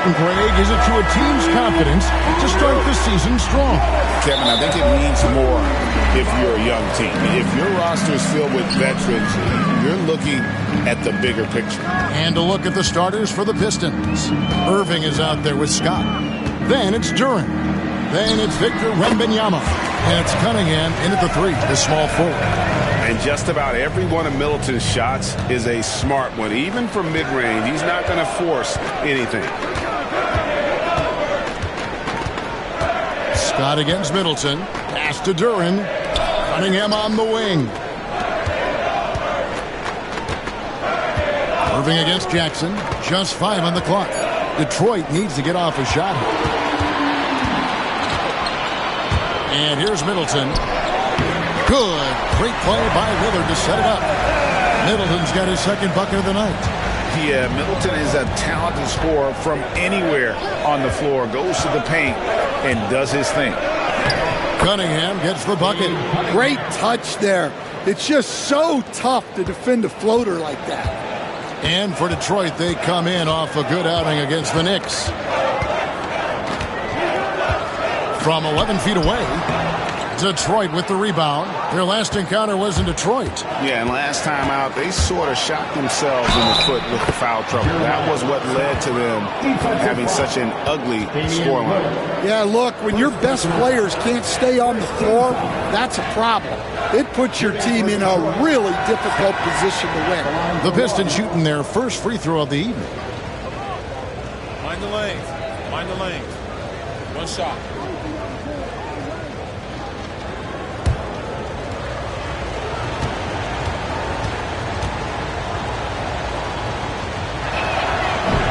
important, Greg, is it to a team's confidence to start the season strong? Kevin, I think it means more if you're a young team. If your roster is filled with veterans, you're looking at the bigger picture. And a look at the starters for the Pistons. Irving is out there with Scott. Then it's Duren. Then it's Victor Wembanyama. And it's Cunningham in at the three, the small forward. And just about every one of Middleton's shots is a smart one. Even from mid-range, he's not going to force anything. Scott against Middleton. Pass to Duren. Cunningham on the wing. Irving against Jackson. Just 5 on the clock. Detroit needs to get off a shot here. And here's Middleton. Good. Great play by Lillard to set it up. Middleton's got his second bucket of the night. Yeah, Middleton is a talented scorer from anywhere on the floor. Goes to the paint and does his thing. Cunningham gets the bucket. Great touch there. It's just so tough to defend a floater like that. And for Detroit, they come in off a good outing against the Knicks. From 11 feet away, Detroit with the rebound. Their last encounter was in Detroit. Yeah, and last time out, they sort of shot themselves in the foot with the foul trouble. That was what led to them having such an ugly scoreline. Yeah, look, when your best players can't stay on the floor, that's a problem. It puts your team in a really difficult position to win. The Pistons shooting their first free throw of the evening. Mind the lanes. Mind the lanes. One shot.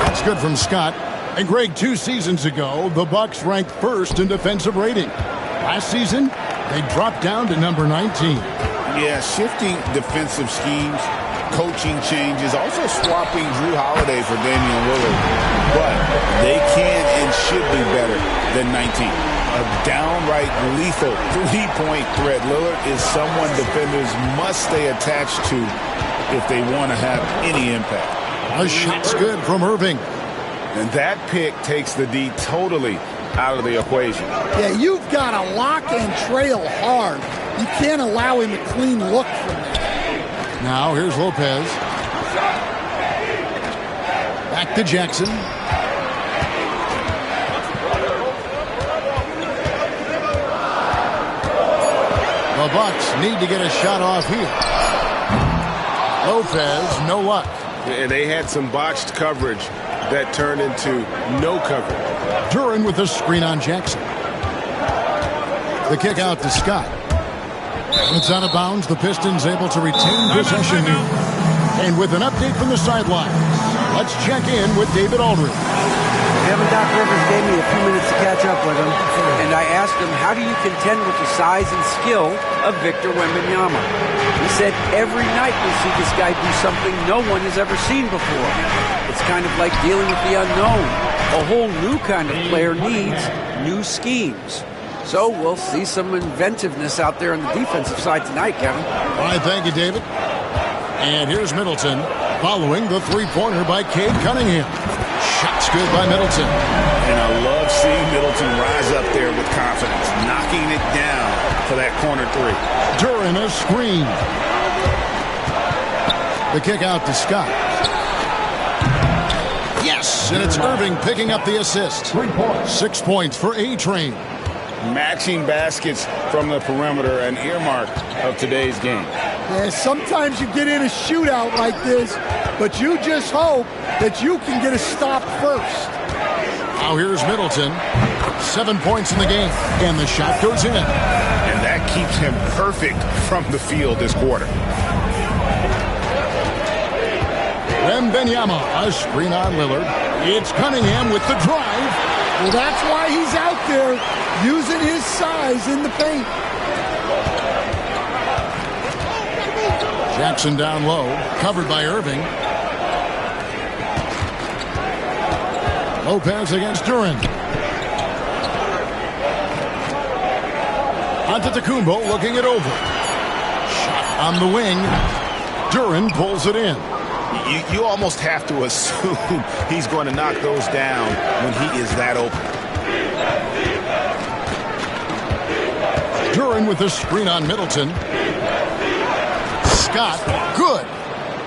That's good from Scott. And Greg, 2 seasons ago, the Bucks ranked first in defensive rating. Last season, they dropped down to number 19. Yeah, shifting defensive schemes, coaching changes, also swapping Drew Holiday for Damian Lillard. But they can and should be better than 19. A downright lethal three-point threat. Lillard is someone defenders must stay attached to if they want to have any impact. A shot's good from Irving. And that pick takes the D totally out of the equation. Yeah, you've got to lock and trail hard. You can't allow him a clean look from there. Now here's Lopez. Back to Jackson. The Bucks need to get a shot off here. Lopez, no luck. And they had some botched coverage that turned into no coverage. Duren with the screen on Jackson. The kick out to Scott. It's out of bounds. The Pistons able to retain possession here. And with an update from the sidelines, let's check in with David Aldridge. Kevin, Doc Rivers gave me a few minutes to catch up with him, and I asked him, how do you contend with the size and skill of Victor Wembanyama? He said, every night we see this guy do something no one has ever seen before. It's kind of like dealing with the unknown. A whole new kind of player needs new schemes. So we'll see some inventiveness out there on the defensive side tonight, Kevin. All right, thank you, David. And here's Middleton following the three-pointer by Cade Cunningham. Shot's good by Middleton. And I love seeing Middleton rise up there with confidence, knocking it down for that corner three. Duren a screen. The kick out to Scott. Yes, and it's Irving picking up the assist. 6 points for A-Train. Matching baskets from the perimeter, an earmark of today's game. Yeah, sometimes you get in a shootout like this, but you just hope that you can get a stop first. Now here's Middleton. 7 points in the game, and the shot goes in. And that keeps him perfect from the field this quarter. Wembanyama, a screen on Lillard. It's Cunningham with the drive. Well, that's why he's out there using his size in the paint. Jackson down low, covered by Irving. Lopez against Duren. Antetokounmpo looking it over. Shot on the wing. Duren pulls it in. You almost have to assume he's going to knock those down when he is that open. Duran with the screen on Middleton. Scott, good.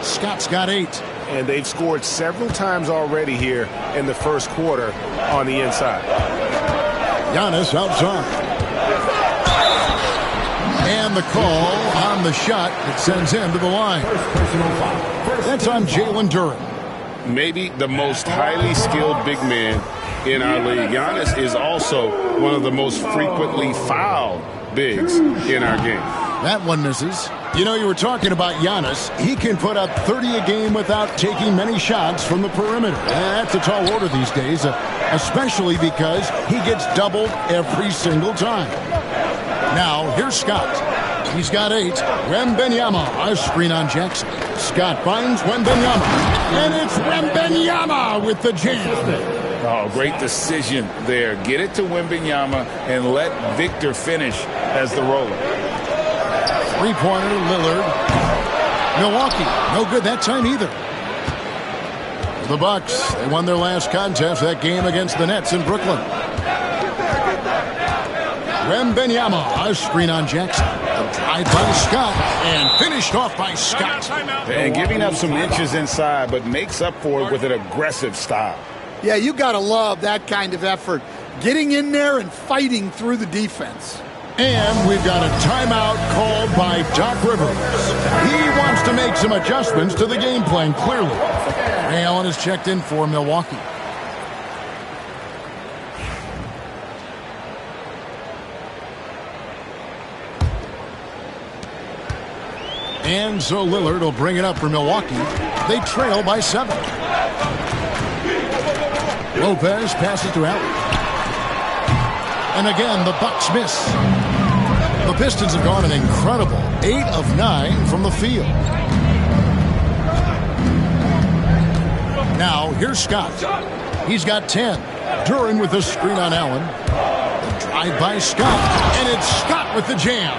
Scott's got 8. And they've scored several times already here in the first quarter on the inside. Giannis outside. And the call on the shot that sends him to the line. That's on Jalen Duran. Maybe the most highly skilled big man in our league. Giannis is also one of the most frequently fouled bigs in our game. That one misses. You know, you were talking about Giannis. He can put up 30 a game without taking many shots from the perimeter. That's a tall order these days, especially because he gets doubled every single time. Now, here's Scott. He's got 8. Wembanyama, a screen on Jackson. Scott finds Wembanyama. And it's Wembanyama with the jam. Oh, great decision there. Get it to Wembanyama and let Victor finish as the roller. Three-pointer, Lillard. Milwaukee, no good that time either. The Bucks, they won their last contest, that game against the Nets in Brooklyn. Wembanyama, a screen on Jackson. A drive by Scott, and finished off by Scott. And giving up some inches inside, but makes up for it with an aggressive style. Yeah, you got to love that kind of effort. Getting in there and fighting through the defense. And we've got a timeout called by Doc Rivers. He wants to make some adjustments to the game plan, clearly. Ray Allen has checked in for Milwaukee. And so Lillard will bring it up for Milwaukee. They trail by 7. Lopez passes to Allen. And again, the Bucks miss. The Pistons have gone an incredible 8 of 9 from the field. Now, here's Scott. He's got 10. Duran with the screen on Allen. The drive by Scott. And it's Scott with the jam.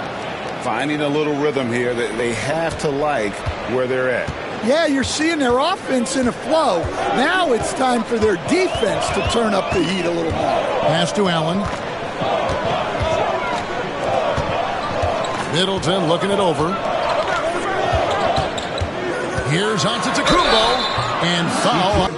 Finding a little rhythm here that they have to like where they're at. Yeah, you're seeing their offense in a flow. Now it's time for their defense to turn up the heat a little more. Pass to Allen. Middleton looking it over. Here's Antetokounmpo. And foul.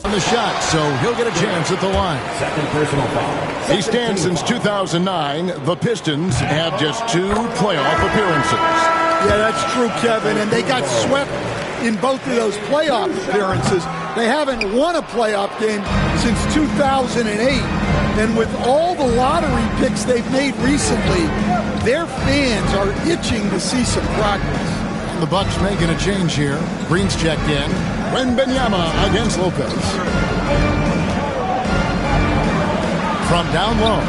On the shot, so he'll get a chance at the line. Second personal foul. He stands since 2009. The Pistons have just 2 playoff appearances. Yeah, that's true, Kevin. And they got swept in both of those playoff appearances. They haven't won a playoff game since 2008. And with all the lottery picks they've made recently, their fans are itching to see some progress. The Bucks making a change here. Green's checked in. Wembanyama against Lopez. From down low.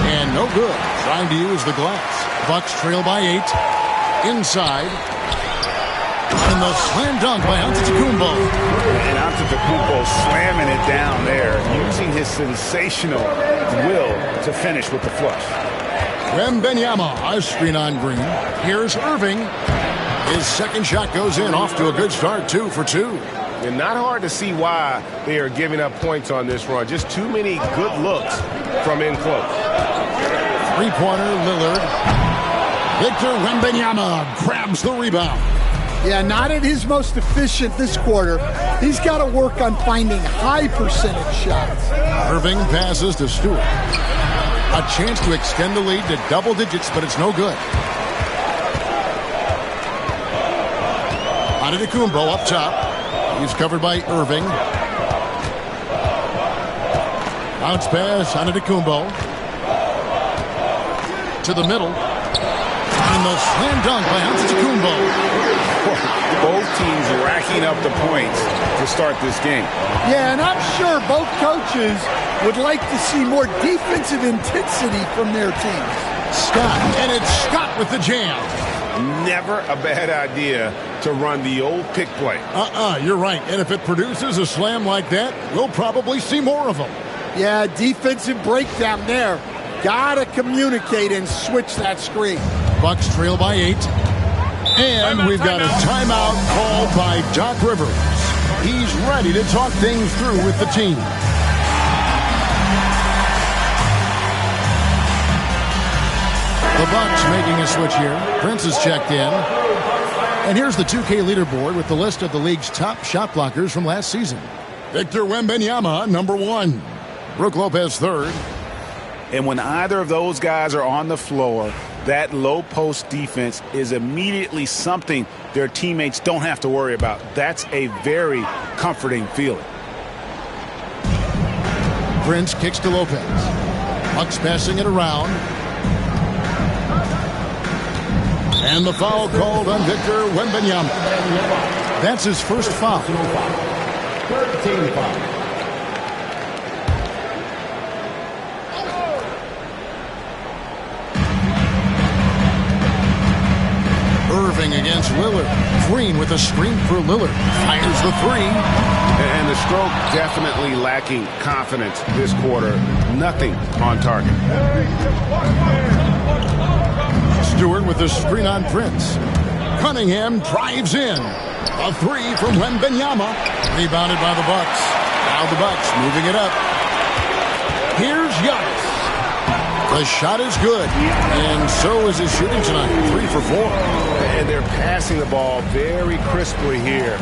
And no good. Trying to use the glass. Bucks trail by 8. Inside. And the slam dunk by Antetokounmpo. And Antetokounmpo slamming it down there, using his sensational will to finish with the flush. Wembanyama, a screen on Green. Here's Irving. His second shot goes in, off to a good start, 2 for 2. And not hard to see why they are giving up points on this run. Just too many good looks from in close. Three-pointer, Lillard. Victor Wembanyama grabs the rebound. Yeah, not at his most efficient this quarter. He's got to work on finding high percentage shots. Irving passes to Stewart. A chance to extend the lead to double digits, but it's no good. Antetokounmpo up top. He's covered by Irving. Bounce pass, Antetokounmpo. To the middle. And the slam dunk by Antetokounmpo. Both teams racking up the points to start this game. Yeah, and I'm sure both coaches would like to see more defensive intensity from their teams. Scott, and it's Scott with the jam. Never a bad idea to run the old pick play. You're right. And if it produces a slam like that, we'll probably see more of them. Yeah, defensive breakdown there. Gotta communicate and switch that screen. Bucks trail by 8. And we've got a timeout called by Doc Rivers. He's ready to talk things through with the team. The Bucks making a switch here. Prince is checked in. And here's the 2K leaderboard with the list of the league's top shot blockers from last season. Victor Wembanyama, number 1. Brook Lopez, 3rd. And when either of those guys are on the floor, that low post defense is immediately something their teammates don't have to worry about. That's a very comforting feeling. Prince kicks to Lopez. Bucks passing it around. And the foul called on Victor Wembanyama. That's his first foul. 13 foul. Irving against Lillard. Green with a screen for Lillard. Fires the 3. And the stroke definitely lacking confidence this quarter. Nothing on target. Stewart with a screen on Prince. Cunningham drives in. A 3 from Wembanyama. Rebounded by the Bucks. Now the Bucks moving it up. Here's Giannis. The shot is good. And so is his shooting tonight. 3 for 4. And they're passing the ball very crisply here.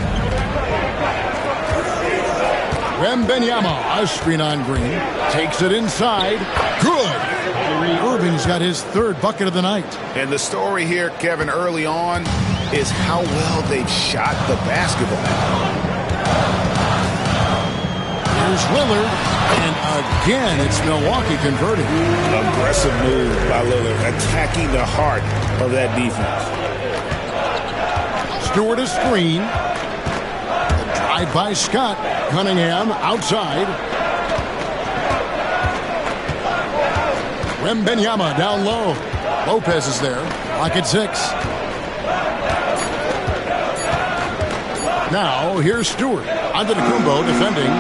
Wembanyama, a screen on Green. Takes it inside. Good. Irving's got his 3rd bucket of the night. And the story here, Kevin, early on is how well they've shot the basketball. Here's Lillard. And again, it's Milwaukee converting. Aggressive move by Lillard, attacking the heart of that defense. Stewart a screen. The drive by Scott. Cunningham outside. Wembanyama down low. Lopez is there. Lock at 6. Now here's Stewart. Antetokounmpo defending.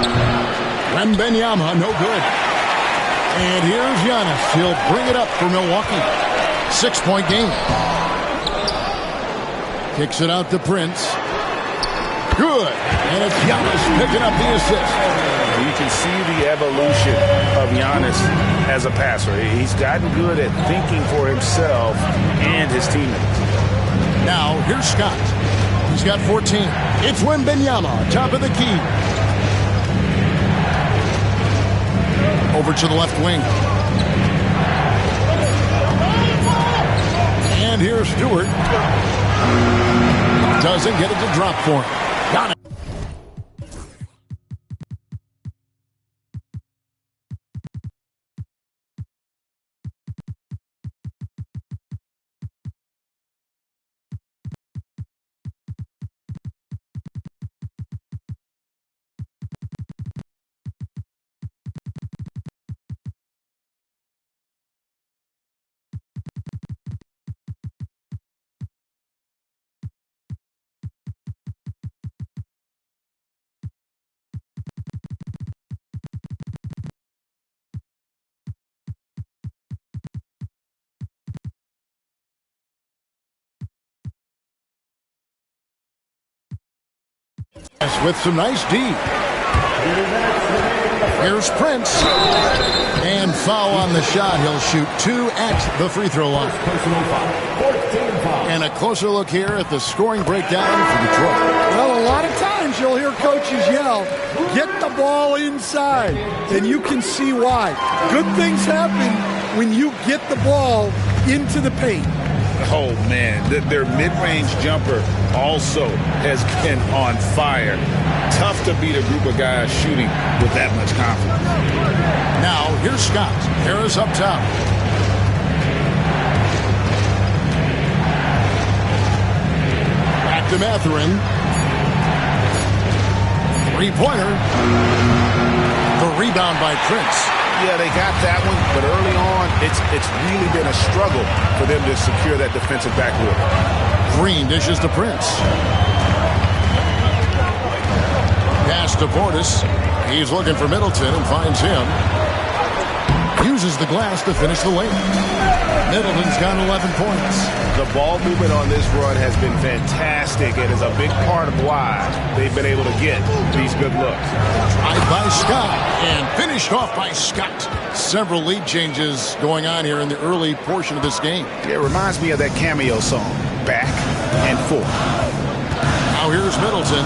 Wembanyama no good. And here's Giannis. He'll bring it up for Milwaukee. 6-point game. Kicks it out to Prince. Good. And it's Giannis picking up the assist. You can see the evolution of Giannis as a passer. He's gotten good at thinking for himself and his teammates. Now, here's Scott. He's got 14. It's Wembanyama, top of the key. Over to the left wing. And here's Stewart. Doesn't get it to drop for him. Got it. With some nice D. Here's Prince. And foul on the shot. He'll shoot 2 at the free throw line. And a closer look here at the scoring breakdown for Detroit. Well, a lot of times you'll hear coaches yell, get the ball inside. And you can see why. Good things happen when you get the ball into the paint. Oh, man, their mid-range jumper also has been on fire. Tough to beat a group of guys shooting with that much confidence. Now, here's Scott. Harris up top. Mathurin. Three-pointer. The rebound by Prince. Yeah, they got that one, but early on, it's really been a struggle for them to secure that defensive backboard. Green dishes to Prince. Pass to Portis. He's looking for Middleton and finds him. Uses the glass to finish the lane. Middleton's got 11 points. The ball movement on this run has been fantastic and is a big part of why they've been able to get these good looks. Tried by Scott and finished off by Scott. Several lead changes going on here in the early portion of this game. It reminds me of that cameo song, Back and Forth. Now here's Middleton.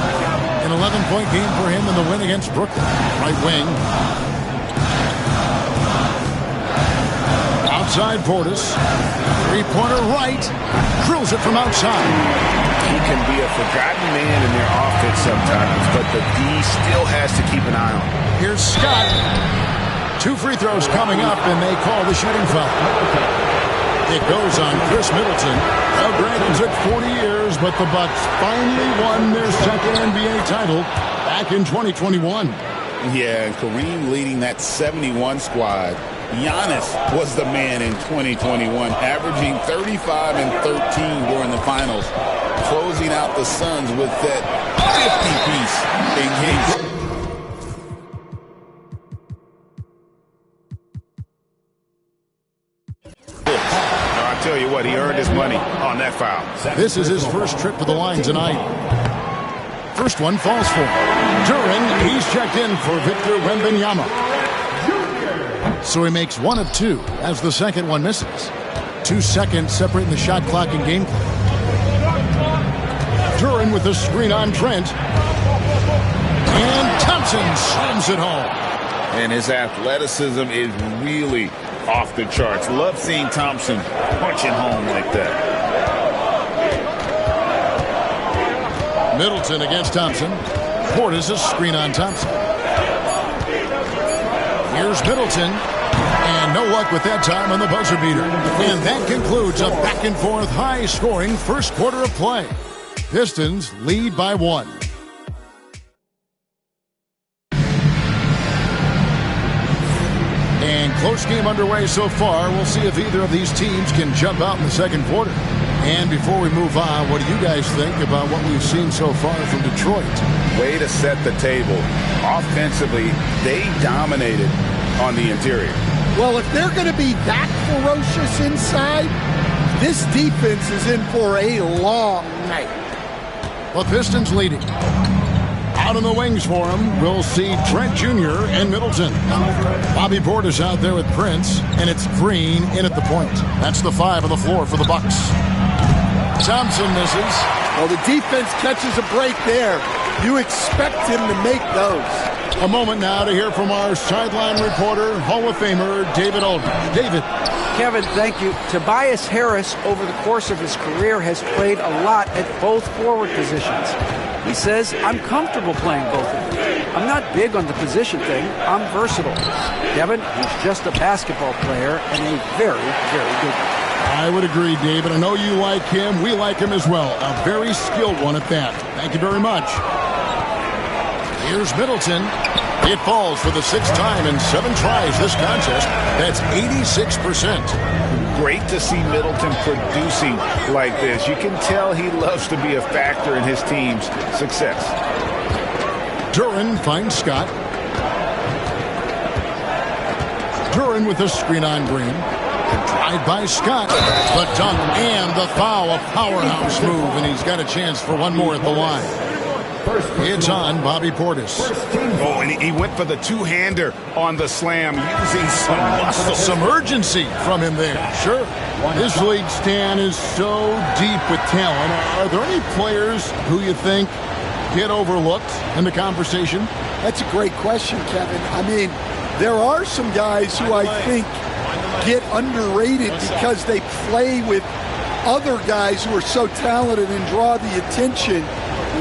An 11-point game for him in the win against Brooklyn. Right wing. Outside Portis. Three-pointer right. Drills it from outside. He can be a forgotten man in their offense sometimes, but the D still has to keep an eye on him. Here's Scott. 2 free throws coming up, and they call the shooting foul. It goes on Chris Middleton. Well, granted, it took 40 years, but the Bucks finally won their second NBA title back in 2021. Yeah, and Kareem leading that 71 squad. Giannis was the man in 2021, averaging 35 and 13 during the finals, closing out the Suns with that 50-piece in game. I tell you what, he earned his money on that foul. This is his first trip to the line tonight. First one falls for him. Duren, he's checked in for Victor Wembanyama. So he makes 1 of 2 as the second one misses. 2 seconds separating the shot clock and game clock. Duren with a screen on Trent. And Thompson slams it home. And his athleticism is really off the charts. Love seeing Thompson punching home like that. Middleton against Thompson. Portis a screen on Thompson. Here's Middleton. And no luck with that time on the buzzer beater. And that concludes a back-and-forth, high-scoring first quarter of play. Pistons lead by 1. And close game underway so far. We'll see if either of these teams can jump out in the second quarter. And before we move on, what do you guys think about what we've seen so far from Detroit? Way to set the table. Offensively, they dominated on the interior. Well, if they're going to be that ferocious inside, this defense is in for a long night. The Pistons leading. Out on the wings for him, we'll see Trent Jr. and Middleton. Bobby Portis out there with Prince, and it's Green in at the point. That's the 5 on the floor for the Bucks. Thompson misses. Well, the defense catches a break there. You expect him to make those. A moment now to hear from our sideline reporter, Hall of Famer David Aldridge. David. Kevin, thank you. Tobias Harris, over the course of his career, has played a lot at both forward positions. He says, I'm comfortable playing both of them. I'm not big on the position thing. I'm versatile. Kevin, he's just a basketball player and a very, very good one. I would agree, David. I know you like him. We like him as well. A very skilled one at that. Thank you very much. Here's Middleton. It falls for the 6th time in 7 tries this contest. That's 86%. Great to see Middleton producing like this. You can tell he loves to be a factor in his team's success. Duren finds Scott. Duren with a screen on Green. Tried by Scott. The dunk and the foul. A powerhouse move, and he's got a chance for one more at the line. It's on Bobby Portis. Oh, and he went for the two-hander on the slam, using some muscle. Some urgency from him there. Sure. This league, Stan, is so deep with talent. Are there any players who you think get overlooked in the conversation? That's a great question, Kevin. I mean, there are some guys who I think get underrated because they play with other guys who are so talented and draw the attention.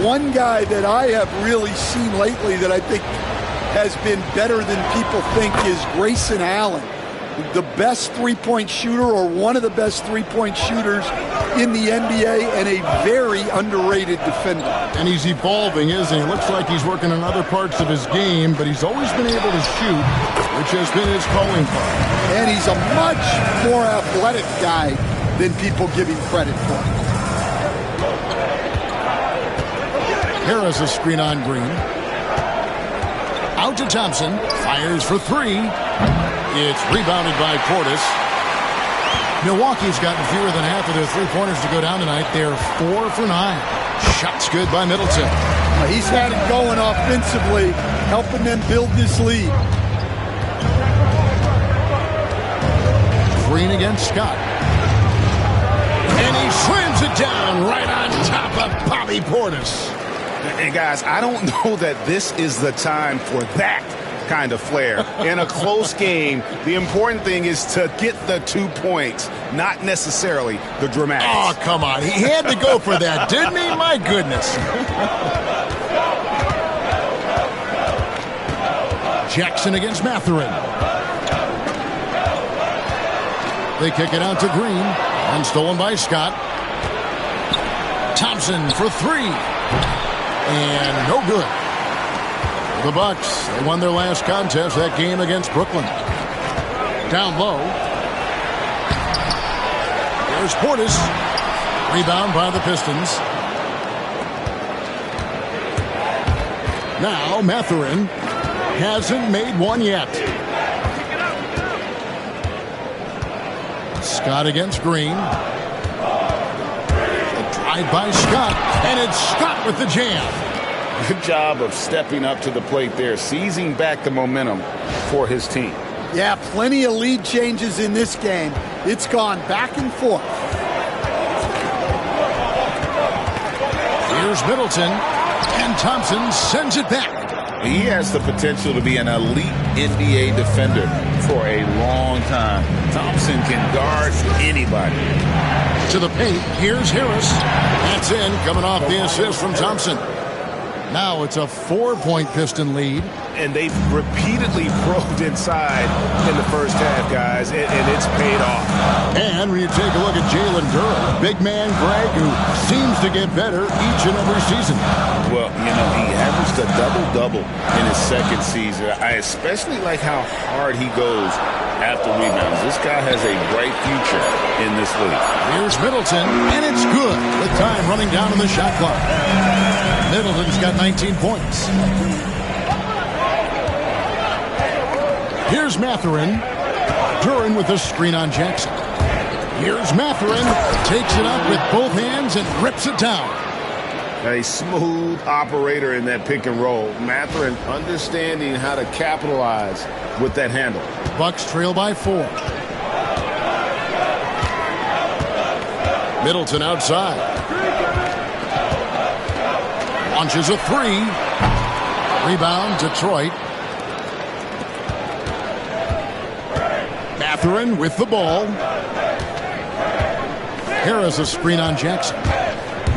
One guy that I have really seen lately that I think has been better than people think is Grayson Allen. the best three-point shooter or one of the best three-point shooters in the NBA and a very underrated defender. And he's evolving, isn't he? Looks like he's working on other parts of his game, but he's always been able to shoot, which has been his calling card. And he's a much more athletic guy than people give him credit for. Harris a screen on Green. Out to Thompson. Fires for three. It's rebounded by Portis. Milwaukee's gotten fewer than half of their three-pointers to go down tonight. They're 4 for 9. Shots good by Middleton. He's had it going offensively, helping them build this lead. Green against Scott. And he slams it down right on top of Bobby Portis. And guys, I don't know that this is the time for that kind of flair. In a close game, the important thing is to get the 2 points, not necessarily the dramatics. Oh, come on. He had to go for that, didn't he? My goodness. Jackson against Mathurin. They kick it out to Green. And stolen by Scott. Thompson for three. And no good. The Bucks, they won their last contest, that game against Brooklyn. Down low. There's Portis. Rebound by the Pistons. Now Mathurin hasn't made one yet. Scott against Green. A drive by Scott, and it's Scott with the jam. Good job of stepping up to the plate there, seizing back the momentum for his team. Yeah, plenty of lead changes in this game. It's gone back and forth. Here's Middleton, and Thompson sends it back. He has the potential to be an elite NBA defender for a long time. Thompson can guard anybody. To the paint, here's Harris. That's in, coming off the assist from Thompson. Now it's a 4-point Piston lead. And they've repeatedly probed inside in the first half, guys, and it's paid off. And when you take a look at Jalen Durham, big man Greg, who seems to get better each and every season. Well, you know, he averaged a double-double in his second season. I especially like how hard he goes after rebounds. This guy has a bright future in this league. Here's Middleton, and it's good with time running down on the shot clock. Middleton's got 19 points. Here's Mathurin. Duran with a screen on Jackson. Here's Mathurin. Takes it up with both hands and rips it down. A smooth operator in that pick and roll. Mathurin understanding how to capitalize with that handle. Bucks trail by 4. Middleton outside. Launches a 3. Rebound, Detroit. Mathurin with the ball. Harris a screen on Jackson.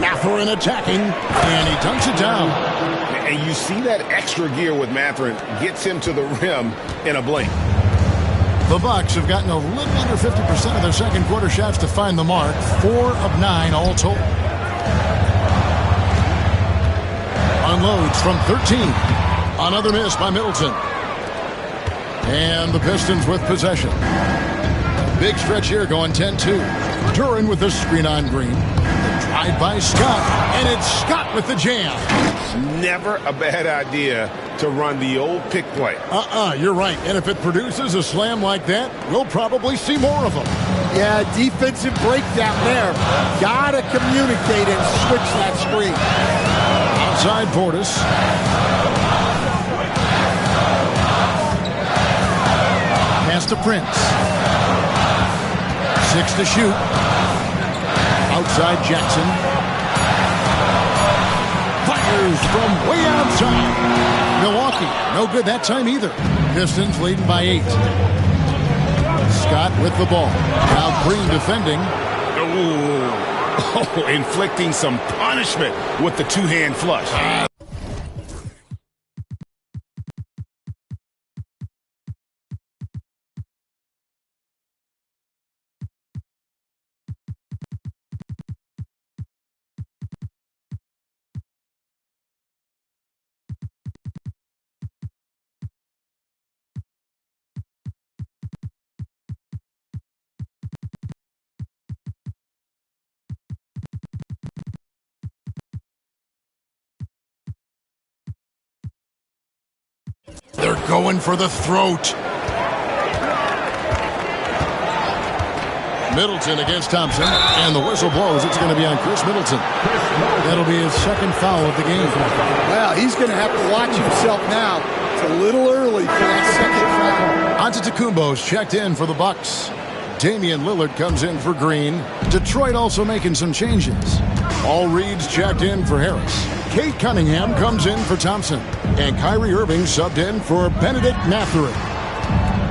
Mathurin attacking, and he dunks it down. And you see that extra gear with Mathurin gets him to the rim in a blink. The Bucks have gotten a little under 50% of their second quarter shots to find the mark. 4 of 9 all told. Unloads from 13. Another miss by Middleton. And the Pistons with possession. Big stretch here going 10-2. Duran with the screen on Green. The drive by Scott. And it's Scott with the jam. It's never a bad idea to run the old pick play. You're right. And if it produces a slam like that, we'll probably see more of them. Yeah, defensive breakdown there. Gotta communicate and switch that screen. Outside Portis. Pass to Prince. 6 to shoot. Outside Jackson. Fires from way outside. Milwaukee, no good that time either. Pistons leading by 8. Scott with the ball. Now Green defending. Oh, inflicting some punishment with the two-hand flush. Going for the throat. Middleton against Thompson, and the whistle blows. It's going to be on Chris Middleton. That'll be his second foul of the game. Well, he's going to have to watch himself now. It's a little early for that second foul. Antetokounmpo's checked in for the Bucks. Damian Lillard comes in for Green. Detroit also making some changes. All Reed's checked in for Harris. Kate Cunningham comes in for Thompson. And Kyrie Irving subbed in for Benedict Mathurin.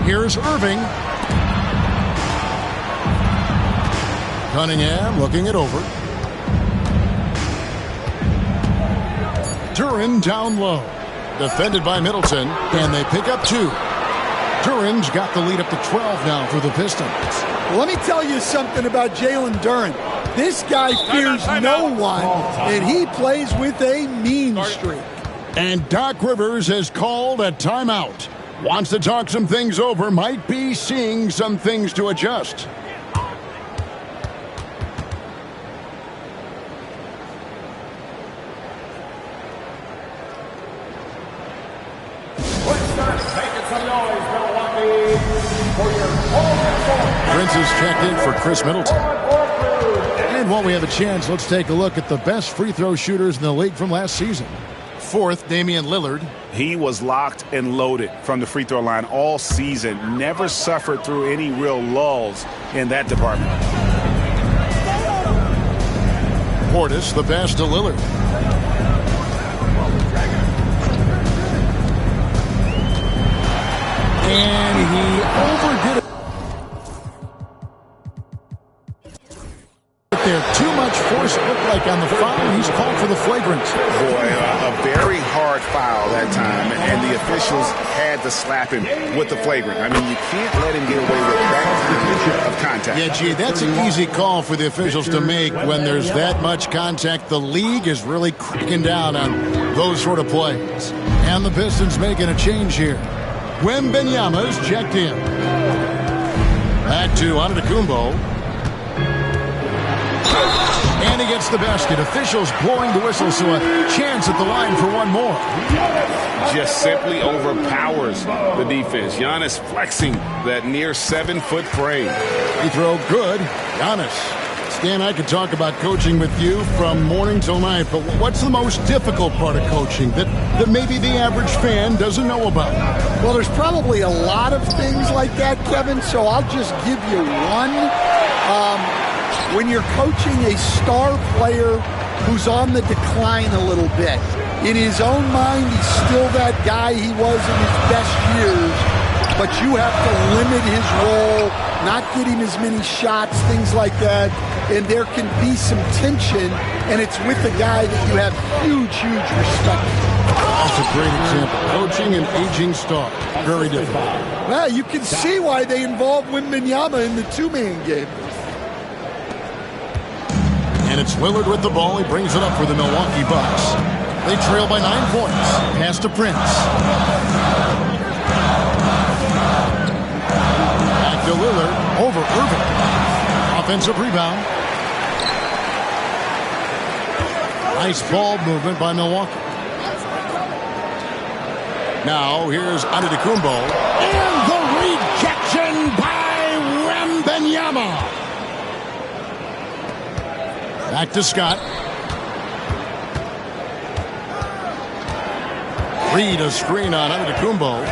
Here's Irving. Cunningham looking it over. Duren down low. Defended by Middleton, and they pick up 2. Duren's got the lead up to 12 now for the Pistons. Well, let me tell you something about Jalen Duren. This guy fears no one, and he plays with a mean streak. And Doc Rivers has called a timeout. Wants to talk some things over, might be seeing some things to adjust. Prince is checked in for Chris Middleton. And while we have a chance, let's take a look at the best free throw shooters in the league from last season. 4th, Damian Lillard. He was locked and loaded from the free throw line all season. Never suffered through any real lulls in that department. Portis, the best to Lillard. And he overdid it there. Too much force, it looked like, on the foul. He's called for the flagrant. Boy, a very hard foul that time, and the officials had to slap him with the flagrant. I mean, you can't let him get away with that kind of contact. Yeah, gee, that's an easy call for the officials to make when there's that much contact. The league is really cracking down on those sort of plays. And the Pistons making a change here. Wembanyama's checked in. Back to Antetokounmpo. And he gets the basket. Officials blowing the whistle, so a chance at the line for one more. Just simply overpowers the defense. Giannis flexing that near 7-foot frame. Free throw good. Giannis. Stan, I could talk about coaching with you from morning till night, but what's the most difficult part of coaching that maybe the average fan doesn't know about? Well, there's probably a lot of things like that, Kevin, so I'll just give you one. When you're coaching a star player who's on the decline a little bit, in his own mind, he's still that guy he was in his best years, but you have to limit his role, not get him as many shots, things like that, and there can be some tension, and it's with a guy that you have huge, huge respect for. That's a great example. Coaching an aging star. Very difficult. Well, you can see why they involved Wembanyama in the two-man game. And it's Lillard with the ball. He brings it up for the Milwaukee Bucks. They trail by 9 points. Pass to Prince. Back to Lillard. Over Irving. Offensive rebound. Nice ball movement by Milwaukee. Now here's Antetokounmpo. And the rejection by Wembanyama. Back to Scott. Reed a screen on Antetokounmpo.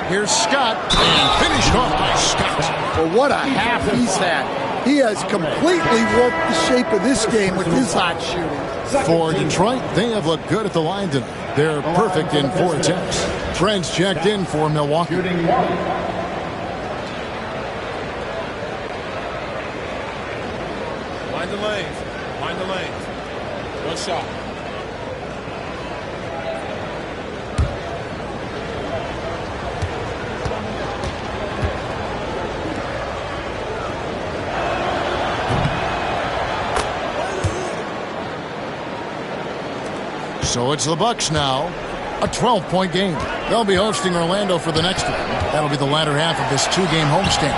Here's Scott, and finished off by Scott. Well, what a half he's had. He has completely warped the shape of this game with his hot shooting. For Detroit, they have looked good at the line tonight. They're perfect in 4 attempts. Trent's checked in for Milwaukee. Mind the lanes. Mind the lanes. One shot. So it's the Bucks now. A 12-point game. They'll be hosting Orlando for the next one. That'll be the latter half of this 2-game homestand.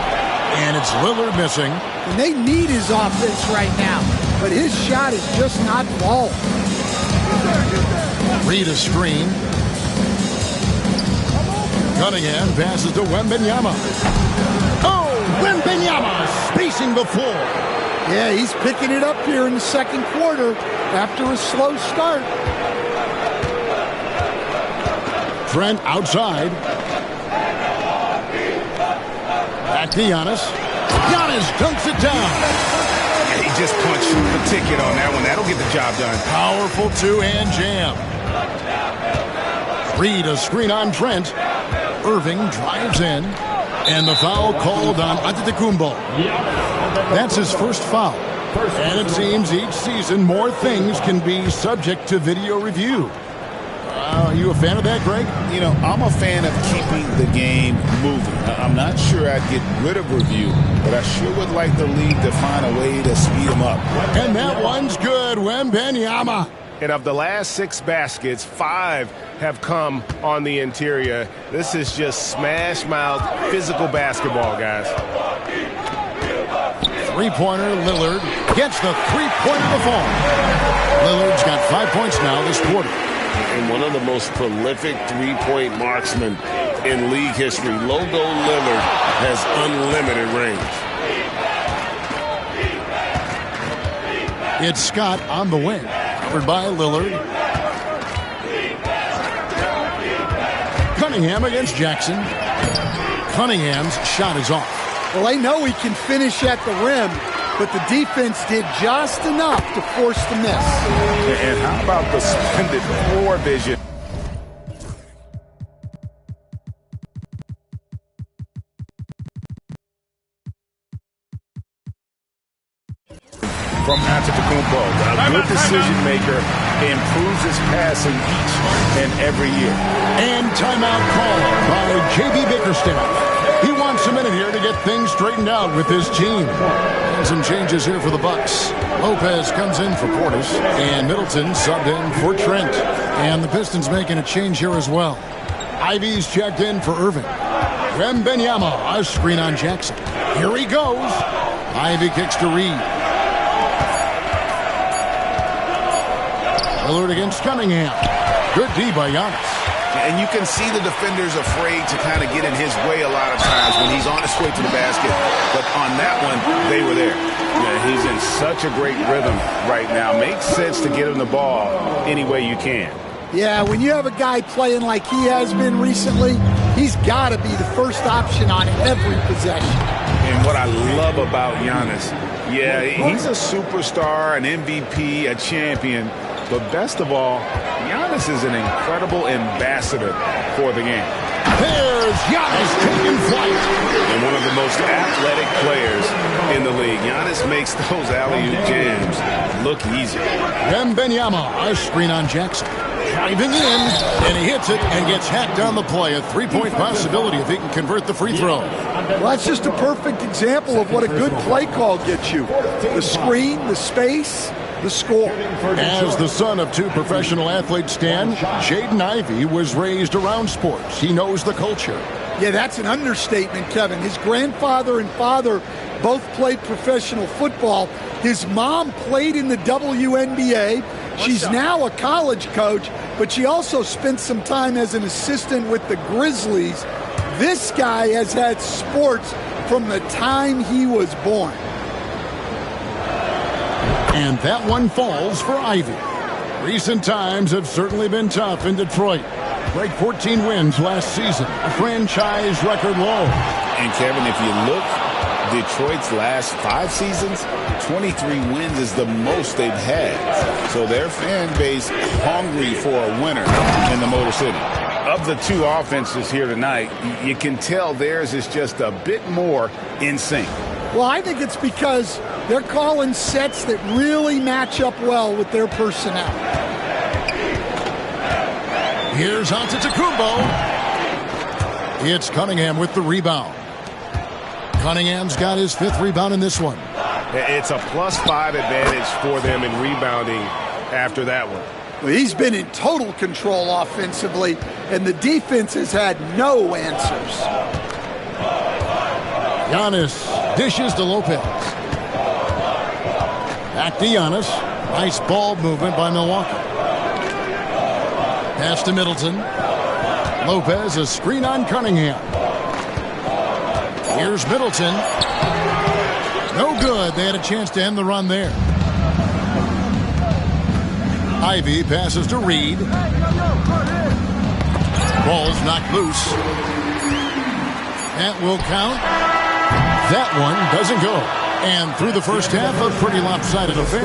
And it's Lillard missing. And they need his offense right now, but his shot is just not falling. Reed a screen. Cunningham passes to Wembanyama. Oh, Wembanyama spacing the floor. Yeah, he's picking it up here in the second quarter after a slow start. Trent outside. Back to Giannis. Giannis dunks it down. He just punched the ticket on that one. That'll get the job done. Powerful two-hand jam. Reed a screen on Trent. Irving drives in. And the foul called on Antetokounmpo. That's his first foul. And it seems each season more things can be subject to video review. Are you a fan of that, Greg? You know, I'm a fan of keeping the game moving. I'm not sure I'd get rid of review, but I sure would like the league to find a way to speed them up. And that one's good, Wembanyama. And of the last 6 baskets, 5 have come on the interior. This is just smash-mouth physical basketball, guys. Three-pointer, Lillard gets the three-pointer to fall. Lillard's got 5 points now this quarter. And one of the most prolific three-point marksmen in league history. Logo Lillard has unlimited range. It's Scott on the wing. Covered by Lillard. Cunningham against Jackson. Cunningham's shot is off. Well, they know he can finish at the rim, but the defense did just enough to force the miss. And how about the splendid floor vision? From Antetokounmpo, a good decision maker, improves his passing each and every year. And timeout call by J.B. Bickerstaff. He wants a minute here to get things straightened out with his team. And some changes here for the Bucks. Lopez comes in for Portis, and Middleton subbed in for Trent. And the Pistons making a change here as well. Ivy's checked in for Irving. Wembanyama, a screen on Jackson. Here he goes. Ivy kicks to Reed. Lillard against Cunningham. Good D by Giannis. And you can see the defenders afraid to kind of get in his way a lot of times when he's on his way to the basket. But on that one, they were there. Yeah, he's in such a great rhythm right now. Makes sense to get him the ball any way you can. Yeah, when you have a guy playing like he has been recently, he's got to be the first option on every possession. And what I love about Giannis, yeah, he's a superstar, an MVP, a champion. But best of all, Giannis is an incredible ambassador for the game. There's Giannis taking flight. And one of the most athletic players in the league. Giannis makes those alley-oop jams look easy. Wembanyama, a screen on Jackson. Driving in, and he hits it and gets hacked on the play. A three-point possibility if he can convert the free throw. Well, that's just a perfect example of what a good play call gets you. The screen, the space, the score. As the son of 2 professional athletes, Stan, Jaden Ivey was raised around sports. He knows the culture. Yeah, that's an understatement, Kevin. His grandfather and father both played professional football. His mom played in the WNBA. She's now a college coach, but she also spent some time as an assistant with the Grizzlies. This guy has had sports from the time he was born. And that one falls for Ivy. Recent times have certainly been tough in Detroit. Break 14 wins last season, a franchise record low. And Kevin, if you look, Detroit's last 5 seasons, 23 wins is the most they've had. So their fan base hungry for a winner in the Motor City. Of the 2 offenses here tonight, you can tell theirs is just a bit more in sync. Well, I think it's because they're calling sets that really match up well with their personnel. Here's Antetokounmpo. It's Cunningham with the rebound. Cunningham's got his 5th rebound in this one. It's a +5 advantage for them in rebounding after that one. Well, he's been in total control offensively, and the defense has had no answers. Giannis dishes to Lopez. Back to Giannis. Nice ball movement by Milwaukee. Pass to Middleton. Lopez, a screen on Cunningham. Here's Middleton. No good. They had a chance to end the run there. Ivy passes to Reed. Ball's knocked loose. That will count. That one doesn't go. And through the first half, a pretty lopsided affair.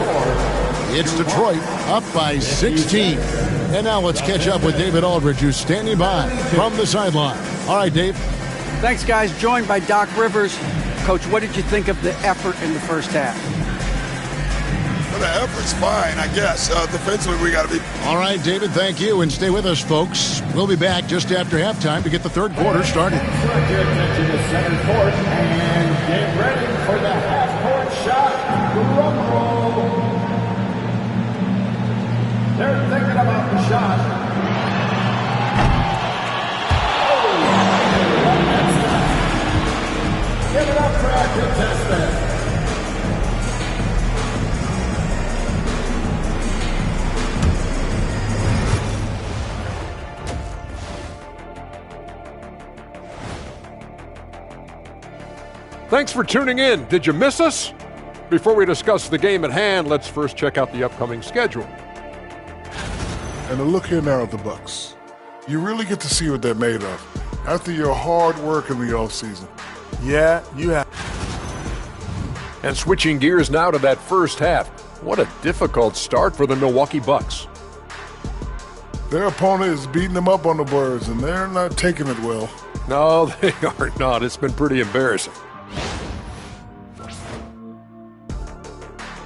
It's Detroit up by 16. And now let's catch up with David Aldridge, who's standing by from the sideline. All right, Dave. Thanks, guys. Joined by Doc Rivers. Coach, what did you think of the effort in the first half? Well, the effort's fine, I guess. Defensively, we got to be. All right, David, thank you. And stay with us, folks. We'll be back just after halftime to get the third quarter started. Direct your attention to center court and get ready for the half-court shot. Drum roll. They're thinking about the shot. Give it up for our contestant. Thanks for tuning in. Did you miss us? Before we discuss the game at hand, let's first check out the upcoming schedule. And a look here now at the Bucks. You really get to see what they're made of after your hard work in the offseason. Yeah, you have. And switching gears now to that first half. What a difficult start for the Milwaukee Bucks. Their opponent is beating them up on the boards, and they're not taking it well. No, they are not. It's been pretty embarrassing.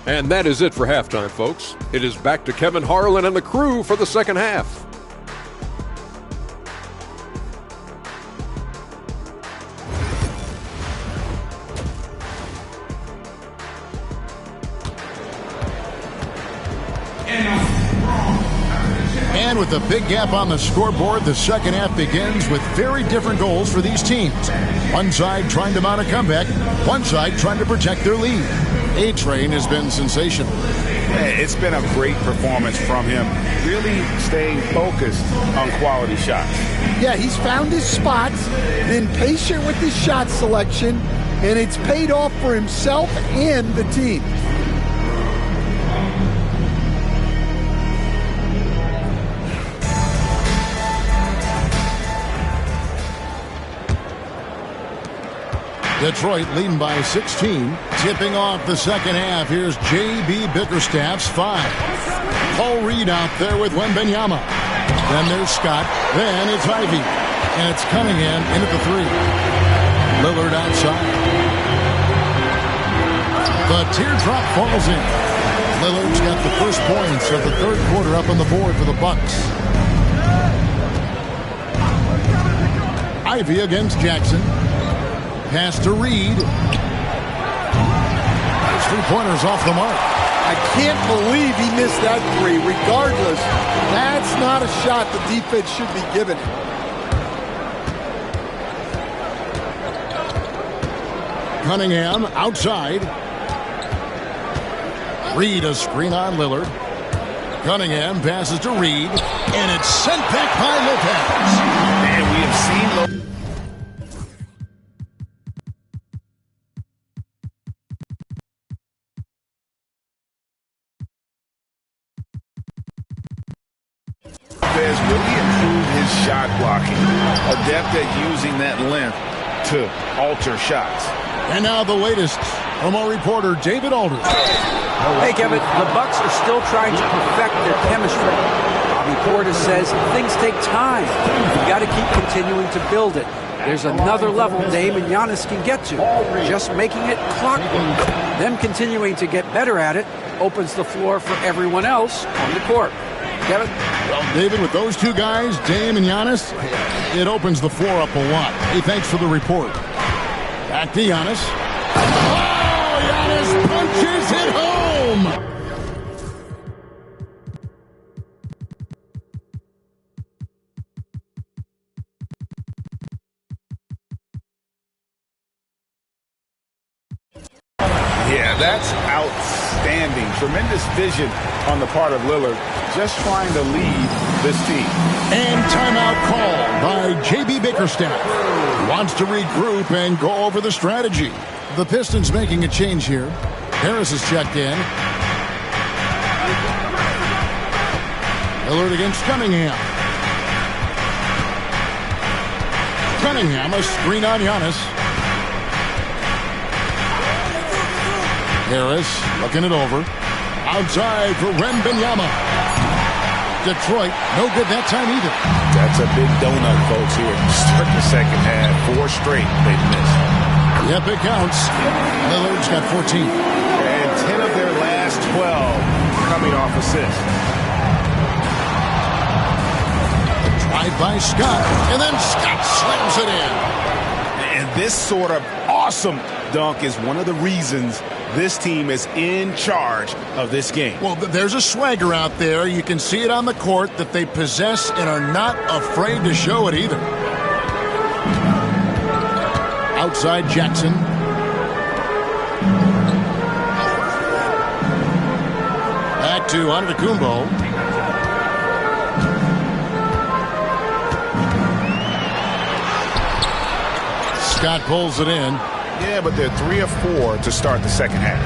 And that is it for halftime, folks. It is back to Kevin Harlan and the crew for the second half. And with a big gap on the scoreboard, the second half begins with very different goals for these teams. One side trying to mount a comeback, one side trying to protect their lead. A-Train has been sensational. It's been a great performance from him, really staying focused on quality shots. Yeah, he's found his spots, been patient with his shot selection, and it's paid off for himself and the team. Detroit leading by 16. Tipping off the second half. Here's J.B. Bickerstaff's 5. Paul Reed out there with Wembanyama. Then there's Scott. Then it's Ivy. And it's Cunningham in at the 3. Lillard outside. The teardrop falls in. Lillard's got the first points of the third quarter up on the board for the Bucks. Ivy against Jackson. Pass to Reed. His three-pointer's off the mark. I can't believe he missed that 3. Regardless, that's not a shot the defense should be giving him. Cunningham outside. Reed a screen on Lillard. Cunningham passes to Reed. And it's sent back by Lopez. And we have seen Lopez. Really improved his shot blocking. Adept at using that length to alter shots. And now the latest from our reporter, David Aldridge. Hey, Kevin, the Bucks are still trying to perfect their chemistry. Bobby Portis says things take time. You've got to keep continuing to build it. There's another level Dame and Giannis can get to. Just making it clockwork. Them continuing to get better at it opens the floor for everyone else on the court. Kevin? Well, David, with those two guys, Dame and Giannis, it opens the floor up a lot. Hey, thanks for the report. Back to Giannis. Oh, Giannis punches it home! Yeah, that's outstanding. Tremendous vision on the part of Lillard, just trying to lead this team. And timeout called by J.B. Bickerstaff. Wants to regroup and go over the strategy. The Pistons making a change here. Harris is checked in. Lillard against Cunningham. Cunningham, a screen on Giannis. Harris looking it over. Outside for Wembanyama. Detroit, no good that time either. That's a big donut, folks, here. Start the second half. 4 straight they've missed. Yep, it counts. Lillard's got 14. And 10 of their last 12 coming off assists. Drive by Scott, and then Scott slams it in. And this sort of awesome dunk is one of the reasons this team is in charge of this game. Well, there's a swagger out there. You can see it on the court that they possess and are not afraid to show it either. Outside Jackson. Back to Antetokounmpo. Scott pulls it in. Yeah, but they're 3 of 4 to start the second half.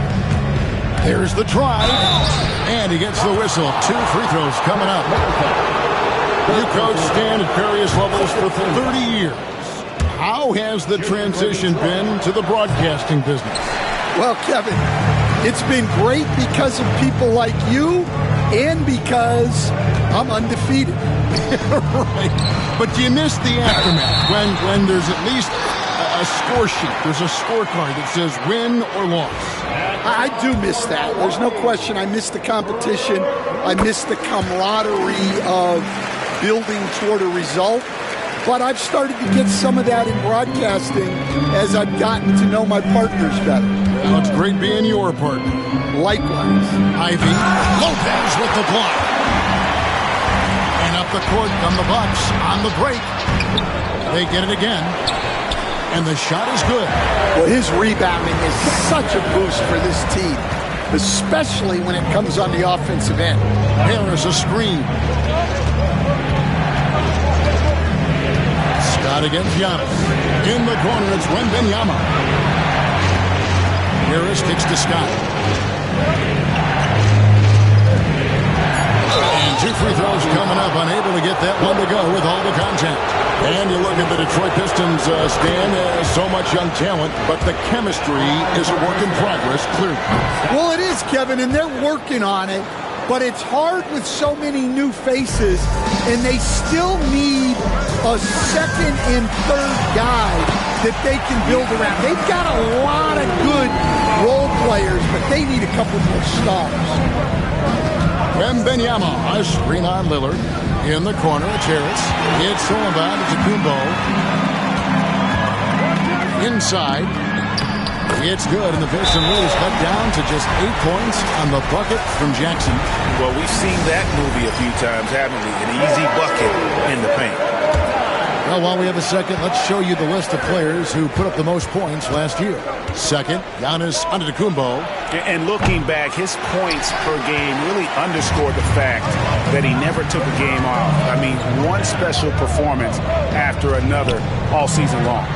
There's the drive. And he gets the whistle. 2 free throws coming up. You coach Stan at various levels for 30 years. How has the transition been to the broadcasting business? Well, Kevin, it's been great because of people like you and because I'm undefeated. Right. But do you miss the aftermath when there's at least a score sheet? There's a scorecard that says win or loss. I do miss that. There's no question. I miss the competition. I miss the camaraderie of building toward a result. But I've started to get some of that in broadcasting as I've gotten to know my partners better. Well, it's great being your partner. Likewise. Ivy. Lopez with the block. And up the court come the Bucks on the break. They get it again. And the shot is good. Well, his rebounding is such a boost for this team, especially when it comes on the offensive end. Harris a screen. Scott against Giannis. In the corner, it's Wembanyama. Harris kicks to Scott. And 2 free throws coming up. Unable to get that one to go with all the contact. And you look at the Detroit Pistons, Stan, so much young talent, but the chemistry is a work in progress, clearly. Well, it is, Kevin, and they're working on it. But it's hard with so many new faces, and they still need a second and third guy that they can build around. They've got a lot of good role players, but they need a couple more stars. Wembanyama, a screen on Lillard. In the corner, it's Harris. It's Sullivan, it's Antetokounmpo. Inside. It's good, and the Pistons lead is cut down to just 8 points on the bucket from Jackson. Well, we've seen that movie a few times, haven't we? An easy bucket in the paint. Well, while we have a second, let's show you the list of players who put up the most points last year. Second, Giannis Antetokounmpo. And looking back, his points per game really underscored the fact that he never took a game off. I mean, one special performance after another all season long.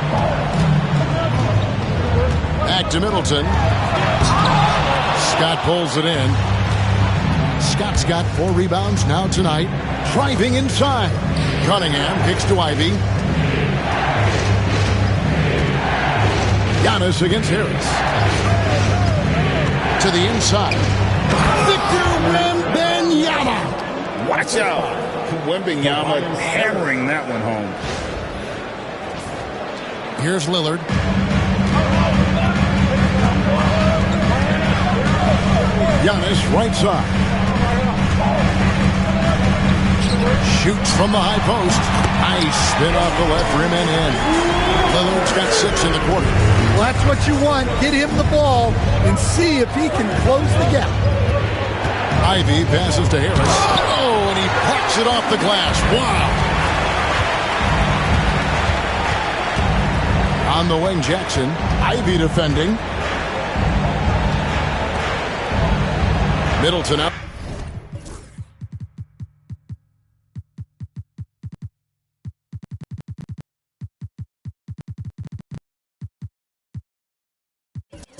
Back to Middleton. Scott pulls it in. Scott's got 4 rebounds now tonight. Driving inside. Cunningham kicks to Ivy. Giannis against Harris. To the inside. Victor Wembanyama. Watch out. Wembanyama hammering that one home. Here's Lillard. Giannis right side. Shoots from the high post. Nice spin off the left rim and in. Lillard's got 6 in the quarter. Well, that's what you want. Get him the ball and see if he can close the gap. Ivy passes to Harris. Oh, and he plucks it off the glass. Wow. On the wing, Jackson. Ivy defending. Middleton up.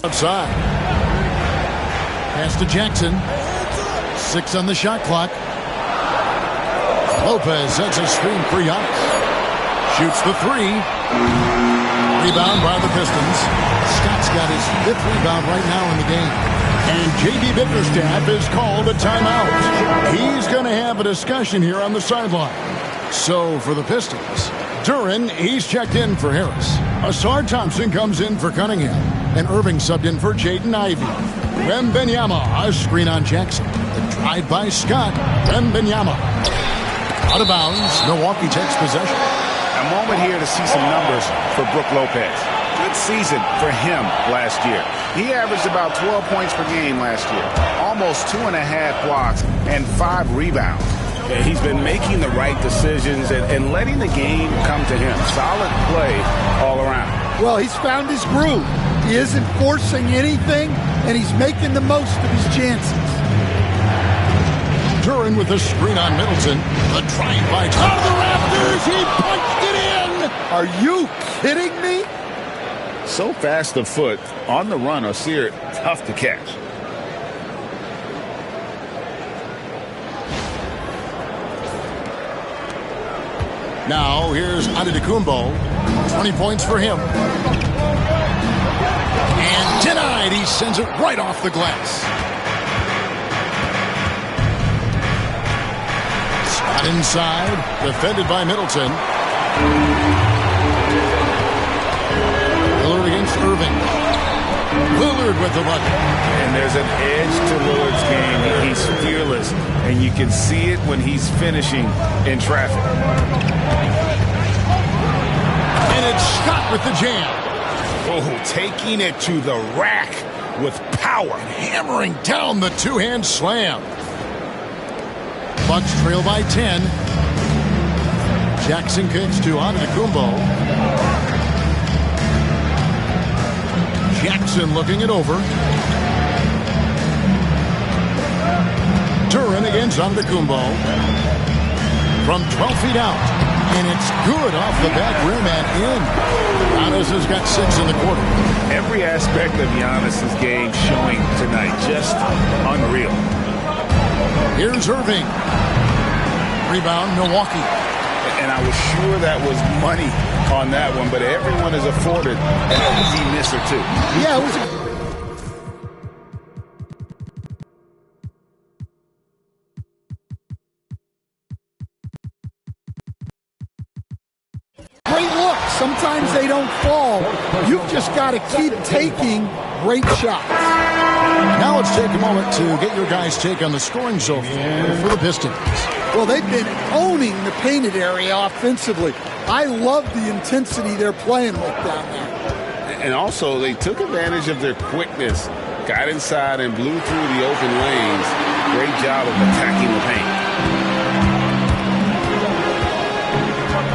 Outside. Pass to Jackson. 6 on the shot clock. Lopez sets a screen for Giannis. Shoots the 3. Rebound by the Pistons. Scott's got his 5th rebound right now in the game. And J.B. Bickerstaff has called a timeout. He's going to have a discussion here on the sideline. So for the Pistons, Duren, he's checked in for Harris. Asar Thompson comes in for Cunningham. And Irving subbed in for Jaden Ivey. Wembanyama, a screen on Jackson. The drive by Scott. Wembanyama. Out of bounds. Milwaukee takes possession. A moment here to see some numbers for Brook Lopez. Good season for him last year. He averaged about 12 points per game last year. Almost 2.5 blocks and 5 rebounds. He's been making the right decisions and letting the game come to him. Solid play all around. Well, he's found his groove. He isn't forcing anything, and he's making the most of his chances. Duren with a screen on Middleton. The drive by top of the rafters. He punched it in. Are you kidding me? So fast of foot on the run, Osir, tough to catch. Now here's Antetokounmpo. 20 points for him. And denied. He sends it right off the glass. Scott inside. Defended by Middleton. Lillard against Irving. Lillard with the bucket. And there's an edge to Lillard's game. He's fearless, and you can see it when he's finishing in traffic. And it's Scott with the jam. Oh, taking it to the rack with power. And hammering down the two-hand slam. Bucks trail by 10. Jackson kicks to Antetokounmpo. Jackson looking it over. Duren against Antetokounmpo. From 12 feet out. And it's good off the back rim and in. Giannis has got 6 in the quarter. Every aspect of Giannis' game showing tonight. Just unreal. Here's Irving. Rebound, Milwaukee. And I was sure that was money on that one, but everyone is afforded an easy miss or two. Yeah, it was a great look. Sometimes they don't fall. You've just got to keep taking great shots. Now let's take a moment to get your guys' take on the scoring so far for the Pistons. Well, they've been owning the painted area offensively. I love the intensity they're playing with down there. And also, they took advantage of their quickness, got inside and blew through the open lanes. Great job of attacking the paint.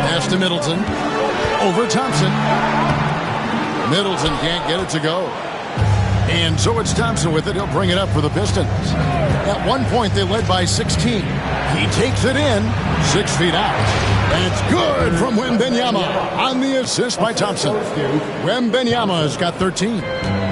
Pass to Middleton. Over Thompson. Middleton can't get it to go. And so it's Thompson with it. He'll bring it up for the Pistons. At one point, they led by 16. He takes it in, 6 feet out. And it's good from Wembanyama on the assist by Thompson. Wembanyama has got 13.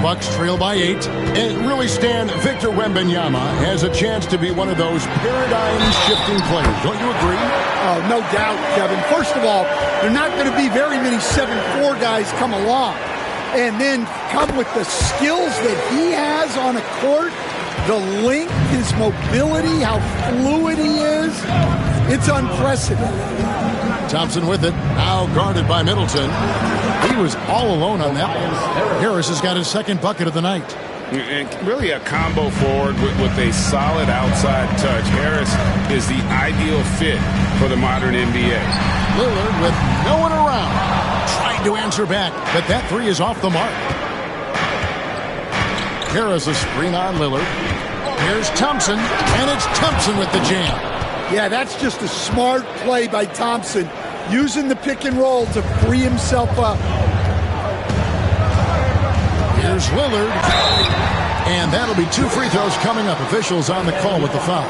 Bucks trail by 8. And really, Stan, Victor Wembanyama has a chance to be one of those paradigm-shifting players. Don't you agree? Oh, no doubt, Kevin. First of all, there are not going to be very many 7'4" guys come along. And then come with the skills that he has on a court, the length, his mobility, how fluid he is. It's unprecedented. Thompson with it, now guarded by Middleton. He was all alone on that one. Harris has got his second bucket of the night. And really a combo forward with a solid outside touch. Harris is the ideal fit for the modern NBA. Lillard with no one around. Trying to answer back, but that 3 is off the mark. Harris a screen on Lillard. Here's Thompson, and it's Thompson with the jam. Yeah, that's just a smart play by Thompson, using the pick and roll to free himself up. Here's Lillard. And that'll be 2 free throws coming up. Officials on the call with the foul.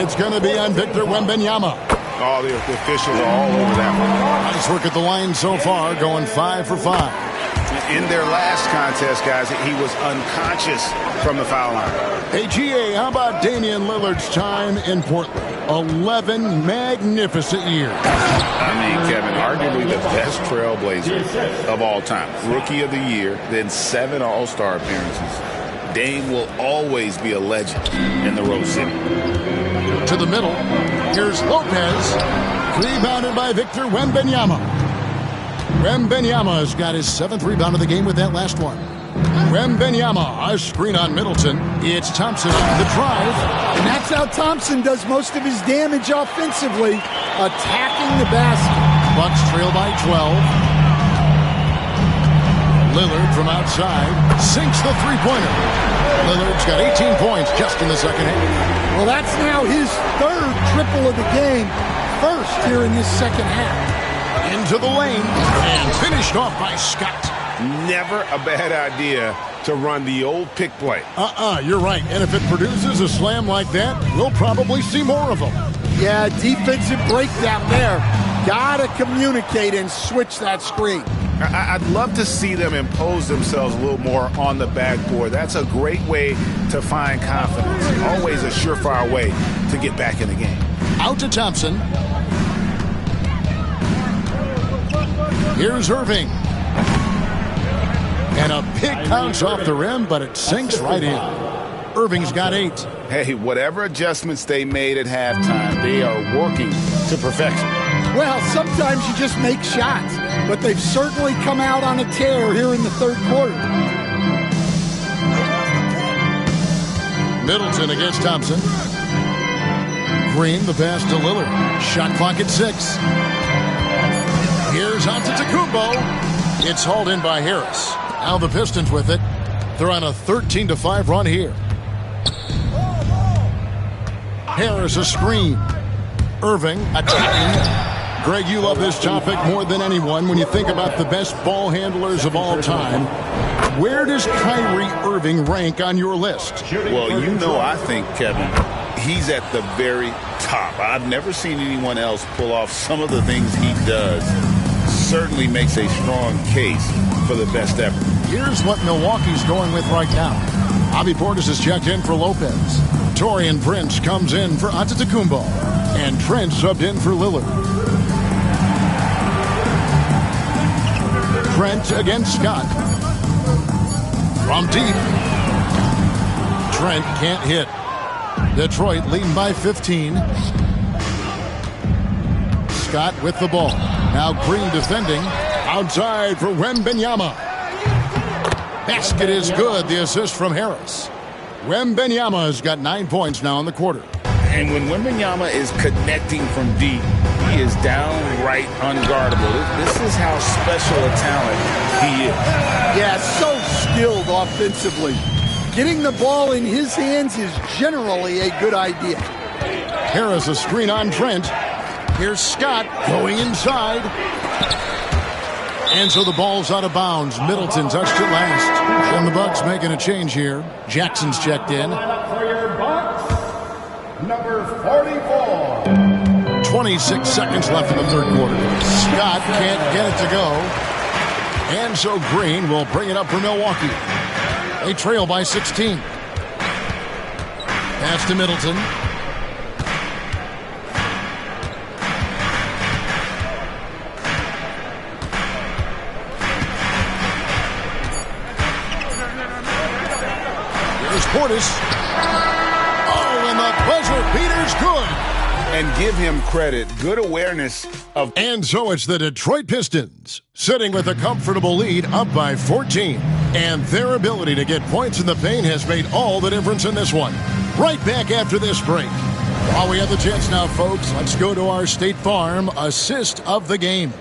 It's going to be on Victor Wembanyama. Oh, the officials are all over that one. Nice work at the line so far, going 5 for 5. In their last contest, guys, he was unconscious from the foul line. Hey, GA, how about Damian Lillard's time in Portland? 11 magnificent years. I mean, Kevin, arguably the best trailblazer of all time. Rookie of the year, then 7 All-Star appearances. Dame will always be a legend in the Rose City. To the middle. Here's Lopez. Rebounded by Victor Wembanyama. Wembanyama has got his 7th rebound of the game with that last one. Wembanyama, a screen on Middleton. It's Thompson on the drive. And that's how Thompson does most of his damage offensively, attacking the basket. Bucks trail by 12. Lillard from outside sinks the three-pointer. Lillard's got 18 points just in the second half. Well, that's now his 3rd triple of the game, first here in this second half. Into the lane and finished off by Scott. Never a bad idea to run the old pick play. You're right. And if it produces a slam like that, we'll probably see more of them. Yeah, defensive breakdown there. Gotta communicate and switch that screen. I'd love to see them impose themselves a little more on the backboard. That's a great way to find confidence. Always a surefire way to get back in the game. Out to Thompson. Here's Irving. And a big bounce off the rim, but it sinks right in. Irving's got 8. Hey, whatever adjustments they made at halftime, they are working to perfection. Well, sometimes you just make shots, but they've certainly come out on a tear here in the 3rd quarter. Middleton against Thompson. Green, the pass to Lillard. Shot clock at 6. Here's Antetokounmpo. It's hauled in by Harris. Now the Pistons with it. They're on a 13-5 run here. Harris a screen. Irving attacking. Greg, you love this topic more than anyone when you think about the best ball handlers of all time. Where does Kyrie Irving rank on your list? Well, you know, I think, Kevin, he's at the very top. I've never seen anyone else pull off some of the things he does. Certainly makes a strong case for the best ever. Here's what Milwaukee's going with right now. Bobby Portis has checked in for Lopez. Taurean Prince comes in for Antetokounmpo. And Trent subbed in for Lillard. Trent against Scott. From deep. Trent can't hit. Detroit leading by 15. Scott with the ball. Now Green defending. Outside for Wembanyama. Basket is good. The assist from Harris. Wembanyama has got 9 points now in the quarter. And when Wembanyama is connecting from deep, he is downright unguardable. This is how special a talent he is. Yeah, so skilled offensively. Getting the ball in his hands is generally a good idea. Harris a screen on Trent. Here's Scott going inside. And so the ball's out of bounds. Middleton touched it last. And the Bucks making a change here. Jackson's checked in. For your Bucks, number 44. 26 seconds left in the 3rd quarter. Scott can't get it to go. And so Green will bring it up for Milwaukee. They trail by 16. Pass to Middleton. Here's Portis. Oh, and the buzzer beater's good. And give him credit. Good awareness of... And so it's the Detroit Pistons sitting with a comfortable lead up by 14. And their ability to get points in the paint has made all the difference in this one. Right back after this break. While we have the chance now, folks, let's go to our State Farm assist of the game.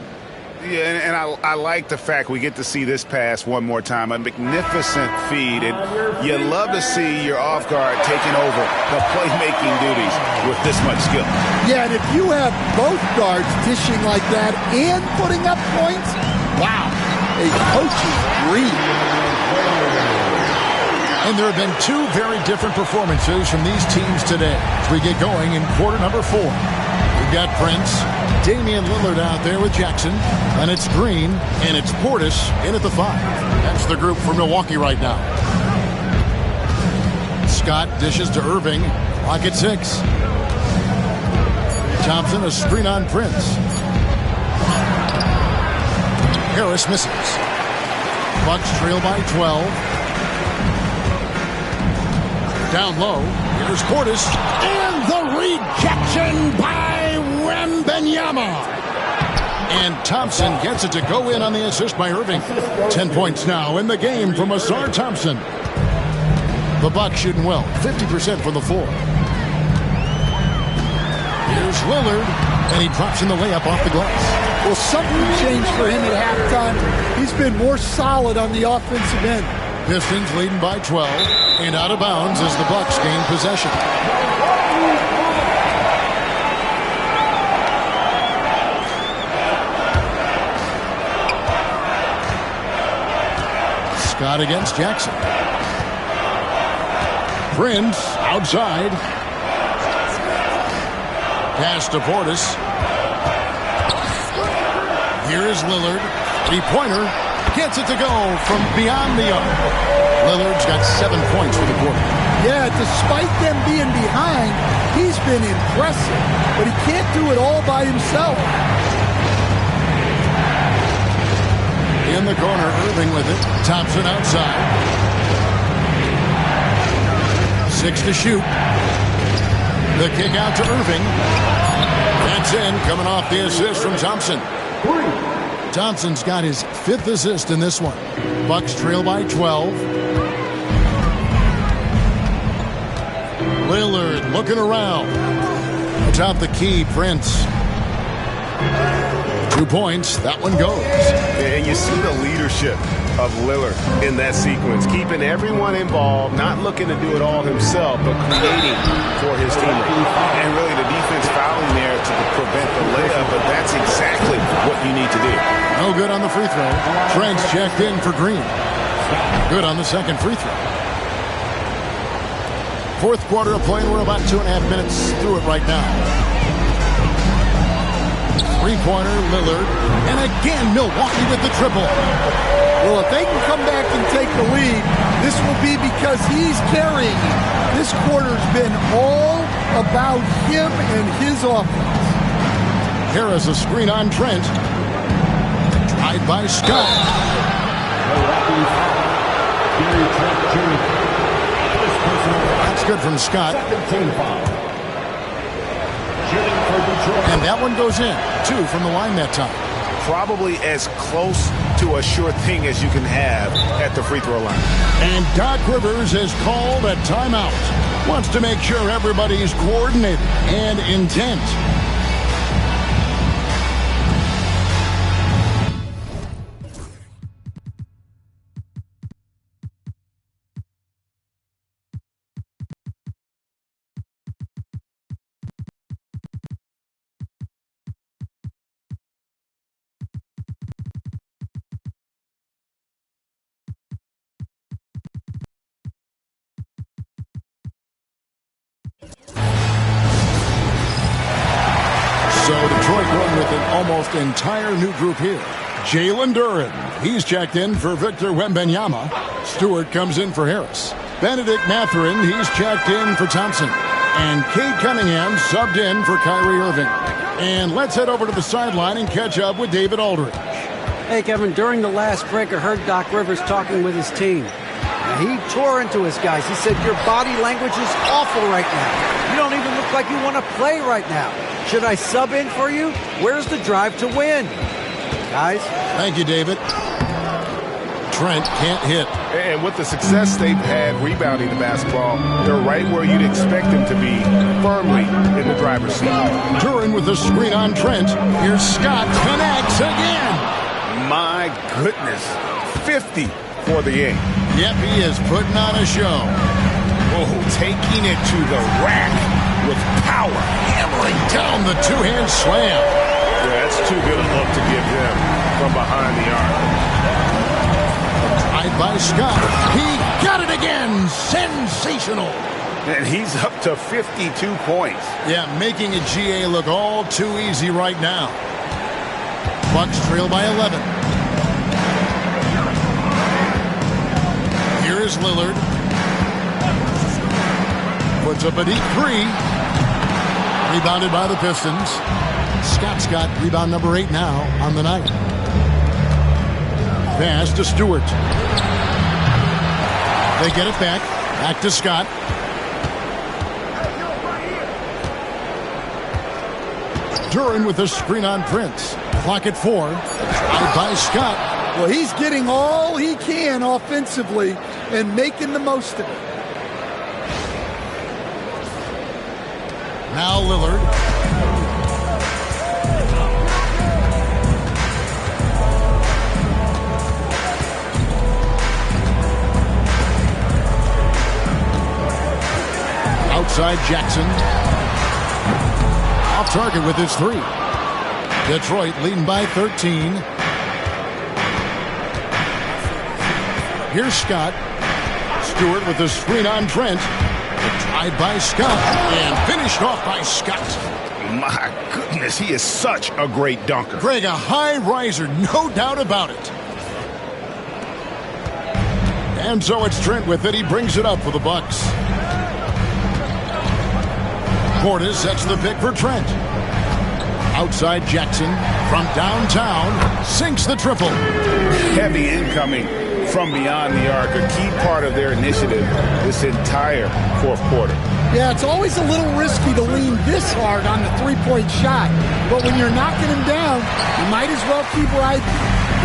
Yeah, and I like the fact we get to see this pass one more time. A magnificent feed, and you love to see your off guard taking over the playmaking duties with this much skill. Yeah, and if you have both guards dishing like that and putting up points, wow, a coach's dream. And there have been two very different performances from these teams today as we get going in quarter number 4. We've got Prince, Damian Lillard out there with Jackson, and it's Green, and it's Portis in at the 5. That's the group for Milwaukee right now. Scott dishes to Irving, clock at 6. Thompson, a screen on Prince. Harris misses. Bucks trail by 12. Down low, here's Portis, and the rejection by Wembanyama. And Thompson gets it to go in on the assist by Irving. 10 points now in the game from Ausar Thompson. The Bucks shooting well, 50% from the floor. Here's Lillard, and he drops in the layup off the glass. Well, something changed for him at halftime. He's been more solid on the offensive end. Pistons leading by 12, and out of bounds as the Bucks gain possession. Scott against Jackson. Prince outside. Pass to Portis. Here is Lillard. 3-pointer. Gets it to go from beyond the arc. Lillard's got 7 points for the quarter. Yeah, despite them being behind, he's been impressive. But he can't do it all by himself. In the corner, Irving with it. Thompson outside. 6 to shoot. The kick out to Irving. That's in, coming off the assist from Thompson. Thompson's got his 5th assist in this one. Bucks trail by 12. Lillard looking around. Atop the key, Prince. 2 points. That one goes. And you see the leadership of Lillard in that sequence, keeping everyone involved, not looking to do it all himself, but creating for his teammates. And really the defense fouling there to prevent the layup, but that's exactly what you need to do. No good on the free throw. Trent's checked in for Green. Good on the second free throw. Fourth quarter of play, and we're about 2.5 minutes through it right now. 3-pointer, Lillard, and again Milwaukee with the triple. Well, if they can come back and take the lead, this will be because he's carrying it. This quarter's been all about him and his offense. Harris a screen on Trent. Tried by Scott. That's good from Scott. And that one goes in. 2 from the line that time. Probably as close to a sure thing as you can have at the free throw line. And Doc Rivers has called a timeout. Wants to make sure everybody's coordinated and intent. So Detroit going with an almost entire new group here. Jalen Duren, he's checked in for Victor Wembanyama. Stewart comes in for Harris. Benedict Mathurin, he's checked in for Thompson. And Cade Cunningham subbed in for Kyrie Irving. And let's head over to the sideline and catch up with David Aldridge. Hey, Kevin, during the last break, I heard Doc Rivers talking with his team. He tore into his guys. He said, your body language is awful right now. You don't even look like you want to play right now. Should I sub in for you? Where's the drive to win? Guys? Thank you, David. Trent can't hit. And with the success they've had rebounding the basketball, they're right where you'd expect them to be, firmly in the driver's seat. Duren with the screen on Trent. Here's Scott, connects again. My goodness. 50 for the game. Yep, he is putting on a show. Oh, taking it to the rack with power. Hammering down the two-hand slam. Yeah, that's too good a look to give them from behind the arc. Tried by Scott. He got it again. Sensational. And he's up to 52 points. Yeah, making a GA look all too easy right now. Bucks trail by 11. Here is Lillard. Puts up a deep three. Rebounded by the Pistons. Scott's got rebound number 8 now on the night. Pass to Stewart. They get it back. Back to Scott. Duran with a screen on Prince. Clock at 4. Tried by Scott. Well, he's getting all he can offensively and making the most of it. Now Lillard. Outside Jackson. Off target with his 3. Detroit leading by 13. Here's Scott. Stewart with the screen on Trent. Tried by Scott and finished off by Scott. My goodness, he is such a great dunker. Greg, a high riser, no doubt about it. And so it's Trent with it. He brings it up for the Bucks. Portis sets the pick for Trent. Outside Jackson from downtown sinks the triple. Heavy incoming from beyond the arc, a key part of their initiative this entire fourth quarter. Yeah, it's always a little risky to lean this hard on the three-point shot. But when you're knocking him down, you might as well keep riding.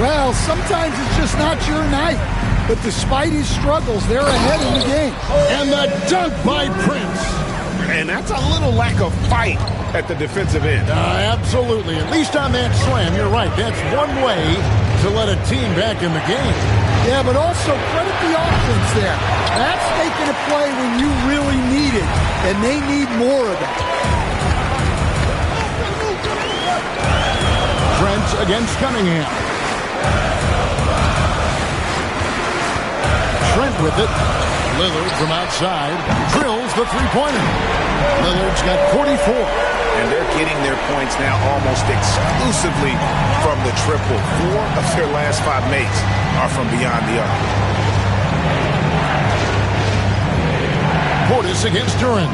Well, sometimes it's just not your night. But despite his struggles, they're ahead in the game. And the dunk by Prince. And that's a little lack of fight at the defensive end. Absolutely. At least on that slam, you're right. That's one way to let a team back in the game. Yeah, but also credit the offense there. That's making a play when you really need it, and they need more of it. Trent against Cunningham. Trent with it. Lillard from outside drills the three-pointer. Lillard's got 44. And they're getting their points now almost exclusively from the triple. 4 of their last 5 makes are from beyond the arc. Portis against Duran.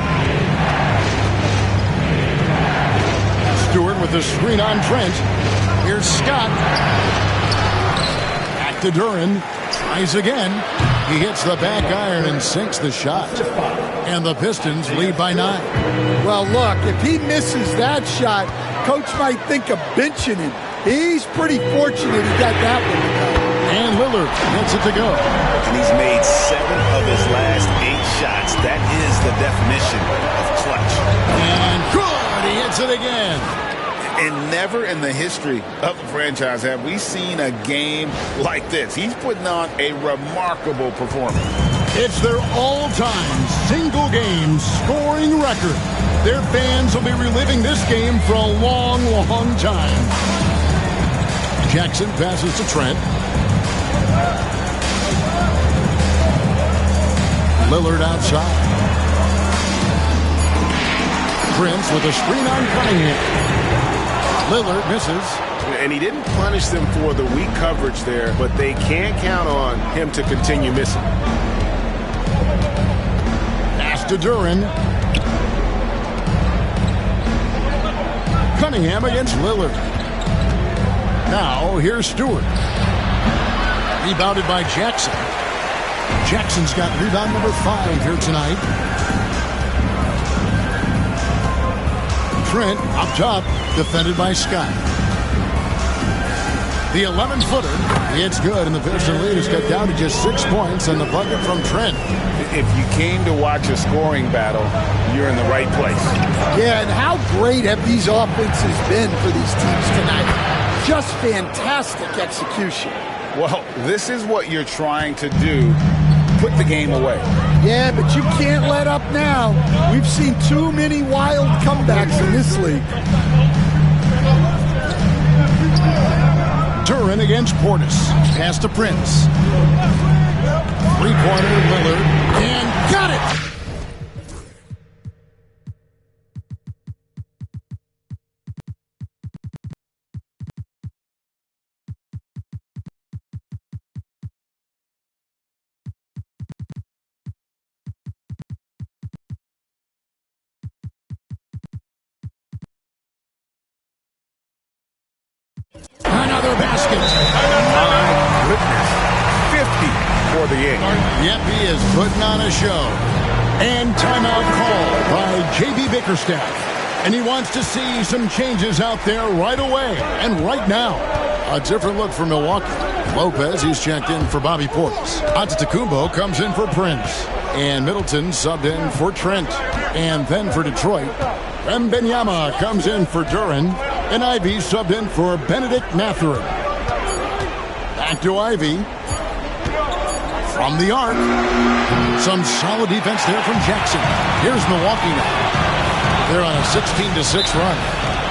Stewart with the screen on Trent. Here's Scott. Back to Duran. Tries again. He hits the back iron and sinks the shot. And the Pistons lead by 9. Well, look, if he misses that shot, coach might think of benching him. He's pretty fortunate he got that one to go. And Lillard gets it to go. And he's made 7 of his last 8 shots. That is the definition of clutch. And good! He hits it again. And never in the history of the franchise have we seen a game like this. He's putting on a remarkable performance. It's their all-time single-game scoring record. Their fans will be reliving this game for a long, long time. Jackson passes to Trent. Lillard outside. Prince with a screen on Cunningham. Lillard misses. And he didn't punish them for the weak coverage there, but they can't count on him to continue missing. Pass to Duran. Cunningham against Lillard. Now, here's Stewart. Rebounded by Jackson. Jackson's got rebound number 5 here tonight. Trent up top, defended by Scott. The 11-footer, it's good, and the Piston lead is cut down to just 6 points and the bucket from Trent. If you came to watch a scoring battle, you're in the right place. Yeah, and how great have these offenses been for these teams tonight? Just fantastic execution. Well, this is what you're trying to do. Put the game away. Yeah, but you can't let up now. We've seen too many wild comebacks in this league. Duran against Portis. Pass to Prince. Three-pointer, Lillard, and got it! Another basket. My goodness. 50 for the game. Yep, he is putting on a show. And timeout call by J.B. Bickerstaff. And he wants to see some changes out there right away and right now. A different look for Milwaukee. Lopez, he's checked in for Bobby Portis. Antetokounmpo comes in for Prince. And Middleton subbed in for Trent. And then for Detroit, Wembanyama comes in for Duran. And Ivy subbed in for Benedict Mathurin. Back to Ivy. From the arc. Some solid defense there from Jackson. Here's Milwaukee now. They're on a 16-6 run.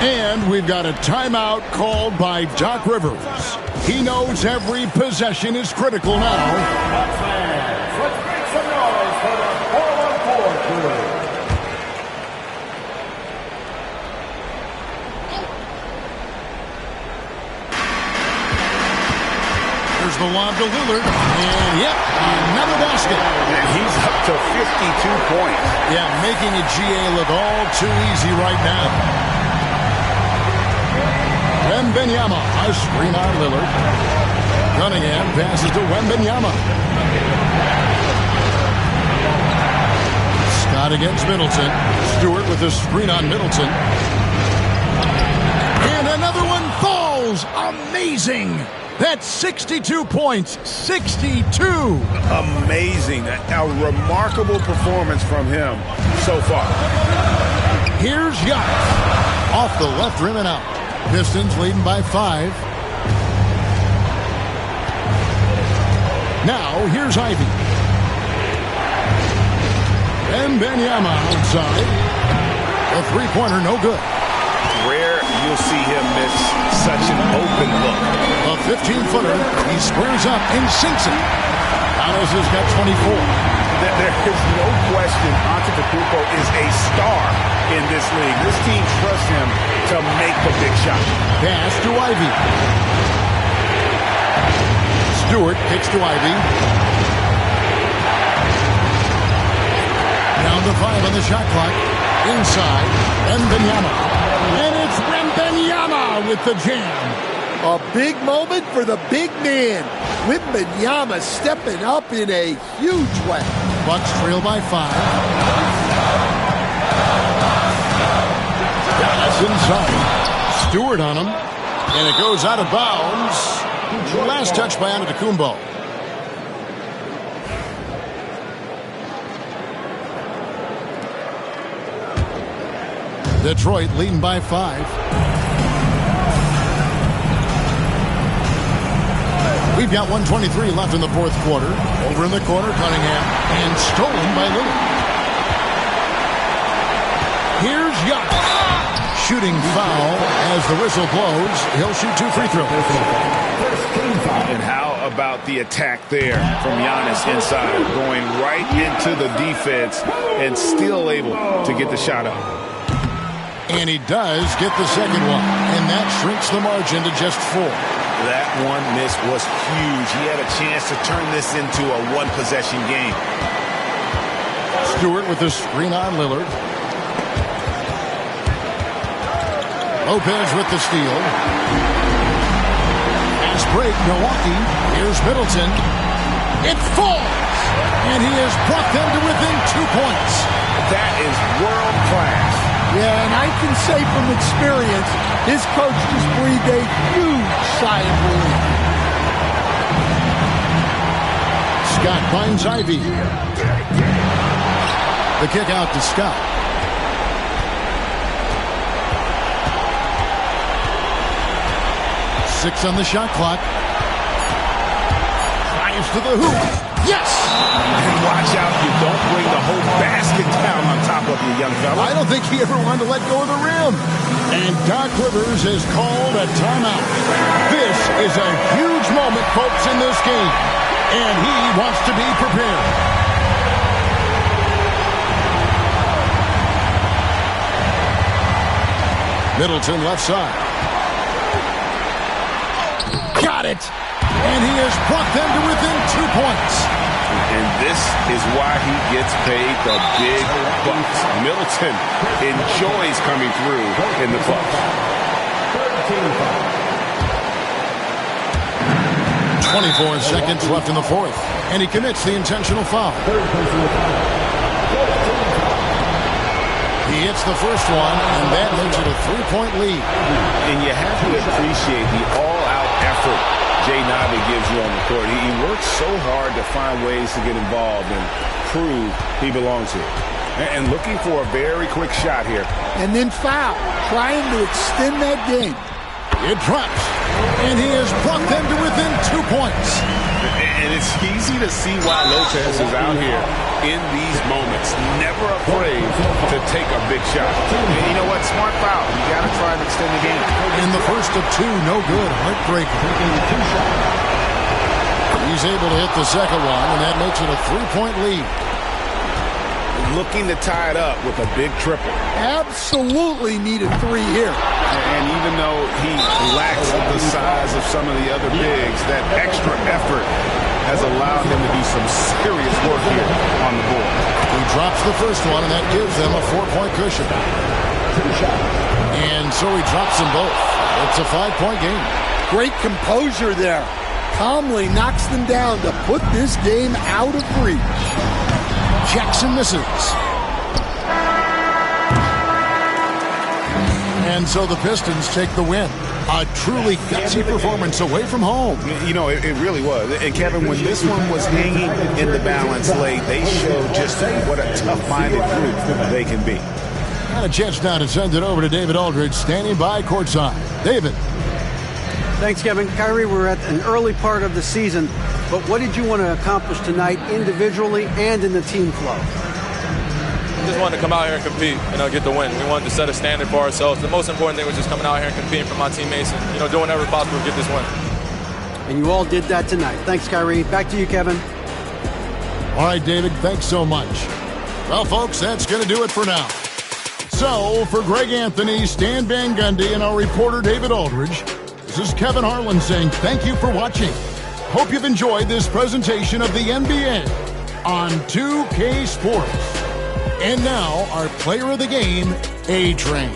And we've got a timeout called by Doc Rivers. He knows every possession is critical now. Let's make some noise for the 4-on-4 crew. There's the lob to Lillard. And, yep, another basket. And he's up to 52 points. Yeah, making a GA look all too easy right now. Wembanyama, a screen on Lillard. Cunningham passes to Wembanyama. Scott against Middleton. Stewart with a screen on Middleton. And another one falls. Amazing. That's 62 points. 62. Amazing. A remarkable performance from him so far. Here's Giannis. Off the left rim and out. Pistons leading by 5. Now, here's Ivy. Wembanyama outside. A three-pointer, no good. Rare you'll see him miss such an open look. A 15-footer. He squares up and sinks it. Giannis has got 24. There is no question Antetokounmpo is a star in this league. This team trusts him to make the big shot. Pass to Ivy. Stewart kicks to Ivy. Down to 5 on the shot clock. Inside, Wembanyama. And it's Wembanyama with the jam. A big moment for the big man. Wembanyama stepping up in a huge way. Bucks trail by 5. That's inside. Stewart on him. And it goes out of bounds. Last touch by Antetokounmpo. Detroit leading by 5. We've got 1:23 left in the fourth quarter. Over in the corner, Cunningham. And stolen by Lillard. Here's Giannis. Shooting foul as the whistle blows. He'll shoot 2 free throws. And how about the attack there from Giannis inside, going right into the defense and still able to get the shot up. And he does get the second one. And that shrinks the margin to just 4. That one miss was huge. He had a chance to turn this into a one-possession game. Stewart with the screen on Lillard. Lopez with the steal. Fast break, Milwaukee. Here's Middleton. It falls! And he has brought them to within 2 points. That is world class. Yeah, and I can say from experience, his coach just breathed a huge sigh of relief. Scott finds Ivy. The kick out to Scott. Six on the shot clock. Drives to the hoop. Yes! And watch out, you don't bring the whole basket down on top of you, young fella. I don't think he ever wanted to let go of the rim. And Doc Rivers has called a timeout. This is a huge moment, folks, in this game. And he wants to be prepared. Middleton left side. Got it. And he has brought them to within 2 points. And this is why he gets paid the big bucks. Middleton enjoys coming through in the clutch. 24 seconds left in the fourth. And he commits the intentional foul. He hits the first one, and that makes it a 3-point lead. And you have to appreciate the all-out effort Jay Nabi gives you on the court. He works so hard to find ways to get involved and prove he belongs here. And looking for a very quick shot here. And then foul, trying to extend that game. It drops, and he has brought them to within 2 points. And it's easy to see why Lopez is out here in these moments, never afraid to take a big shot. And you know what? Smart foul. You got to try and extend the game. In the first of two, no good. Heartbreaking. He's able to hit the second one, and that makes it a 3-point lead. Looking to tie it up with a big triple. Absolutely needed 3 here. And even though he lacks the size of some of the other bigs, that extra effort has allowed him to do some serious work here on the board. He drops the first one, and that gives them a 4-point cushion. And so he drops them both. It's a 5-point game. Great composure there. Calmly knocks them down to put this game out of reach. Jackson misses. And so the Pistons take the win. A truly gutsy performance away from home. You know, it really was. And Kevin, when this one was hanging in the balance late, they showed just what a tough-minded group they can be. And a chance now to send it over to David Aldridge, standing by courtside. David. Thanks, Kevin. Kyrie, we're at an early part of the season, but what did you want to accomplish tonight individually and in the team flow? Just wanted to come out here and compete, get the win. We wanted to set a standard for ourselves. The most important thing was just coming out here and competing for my teammates and, doing whatever possible to get this win. And you all did that tonight. Thanks, Kyrie. Back to you, Kevin. All right, David, thanks so much. Well, folks, that's going to do it for now. So, for Greg Anthony, Stan Van Gundy, and our reporter, David Aldridge, this is Kevin Harlan saying thank you for watching. Hope you've enjoyed this presentation of the NBA on 2K Sports. And now, our player of the game, A-Train.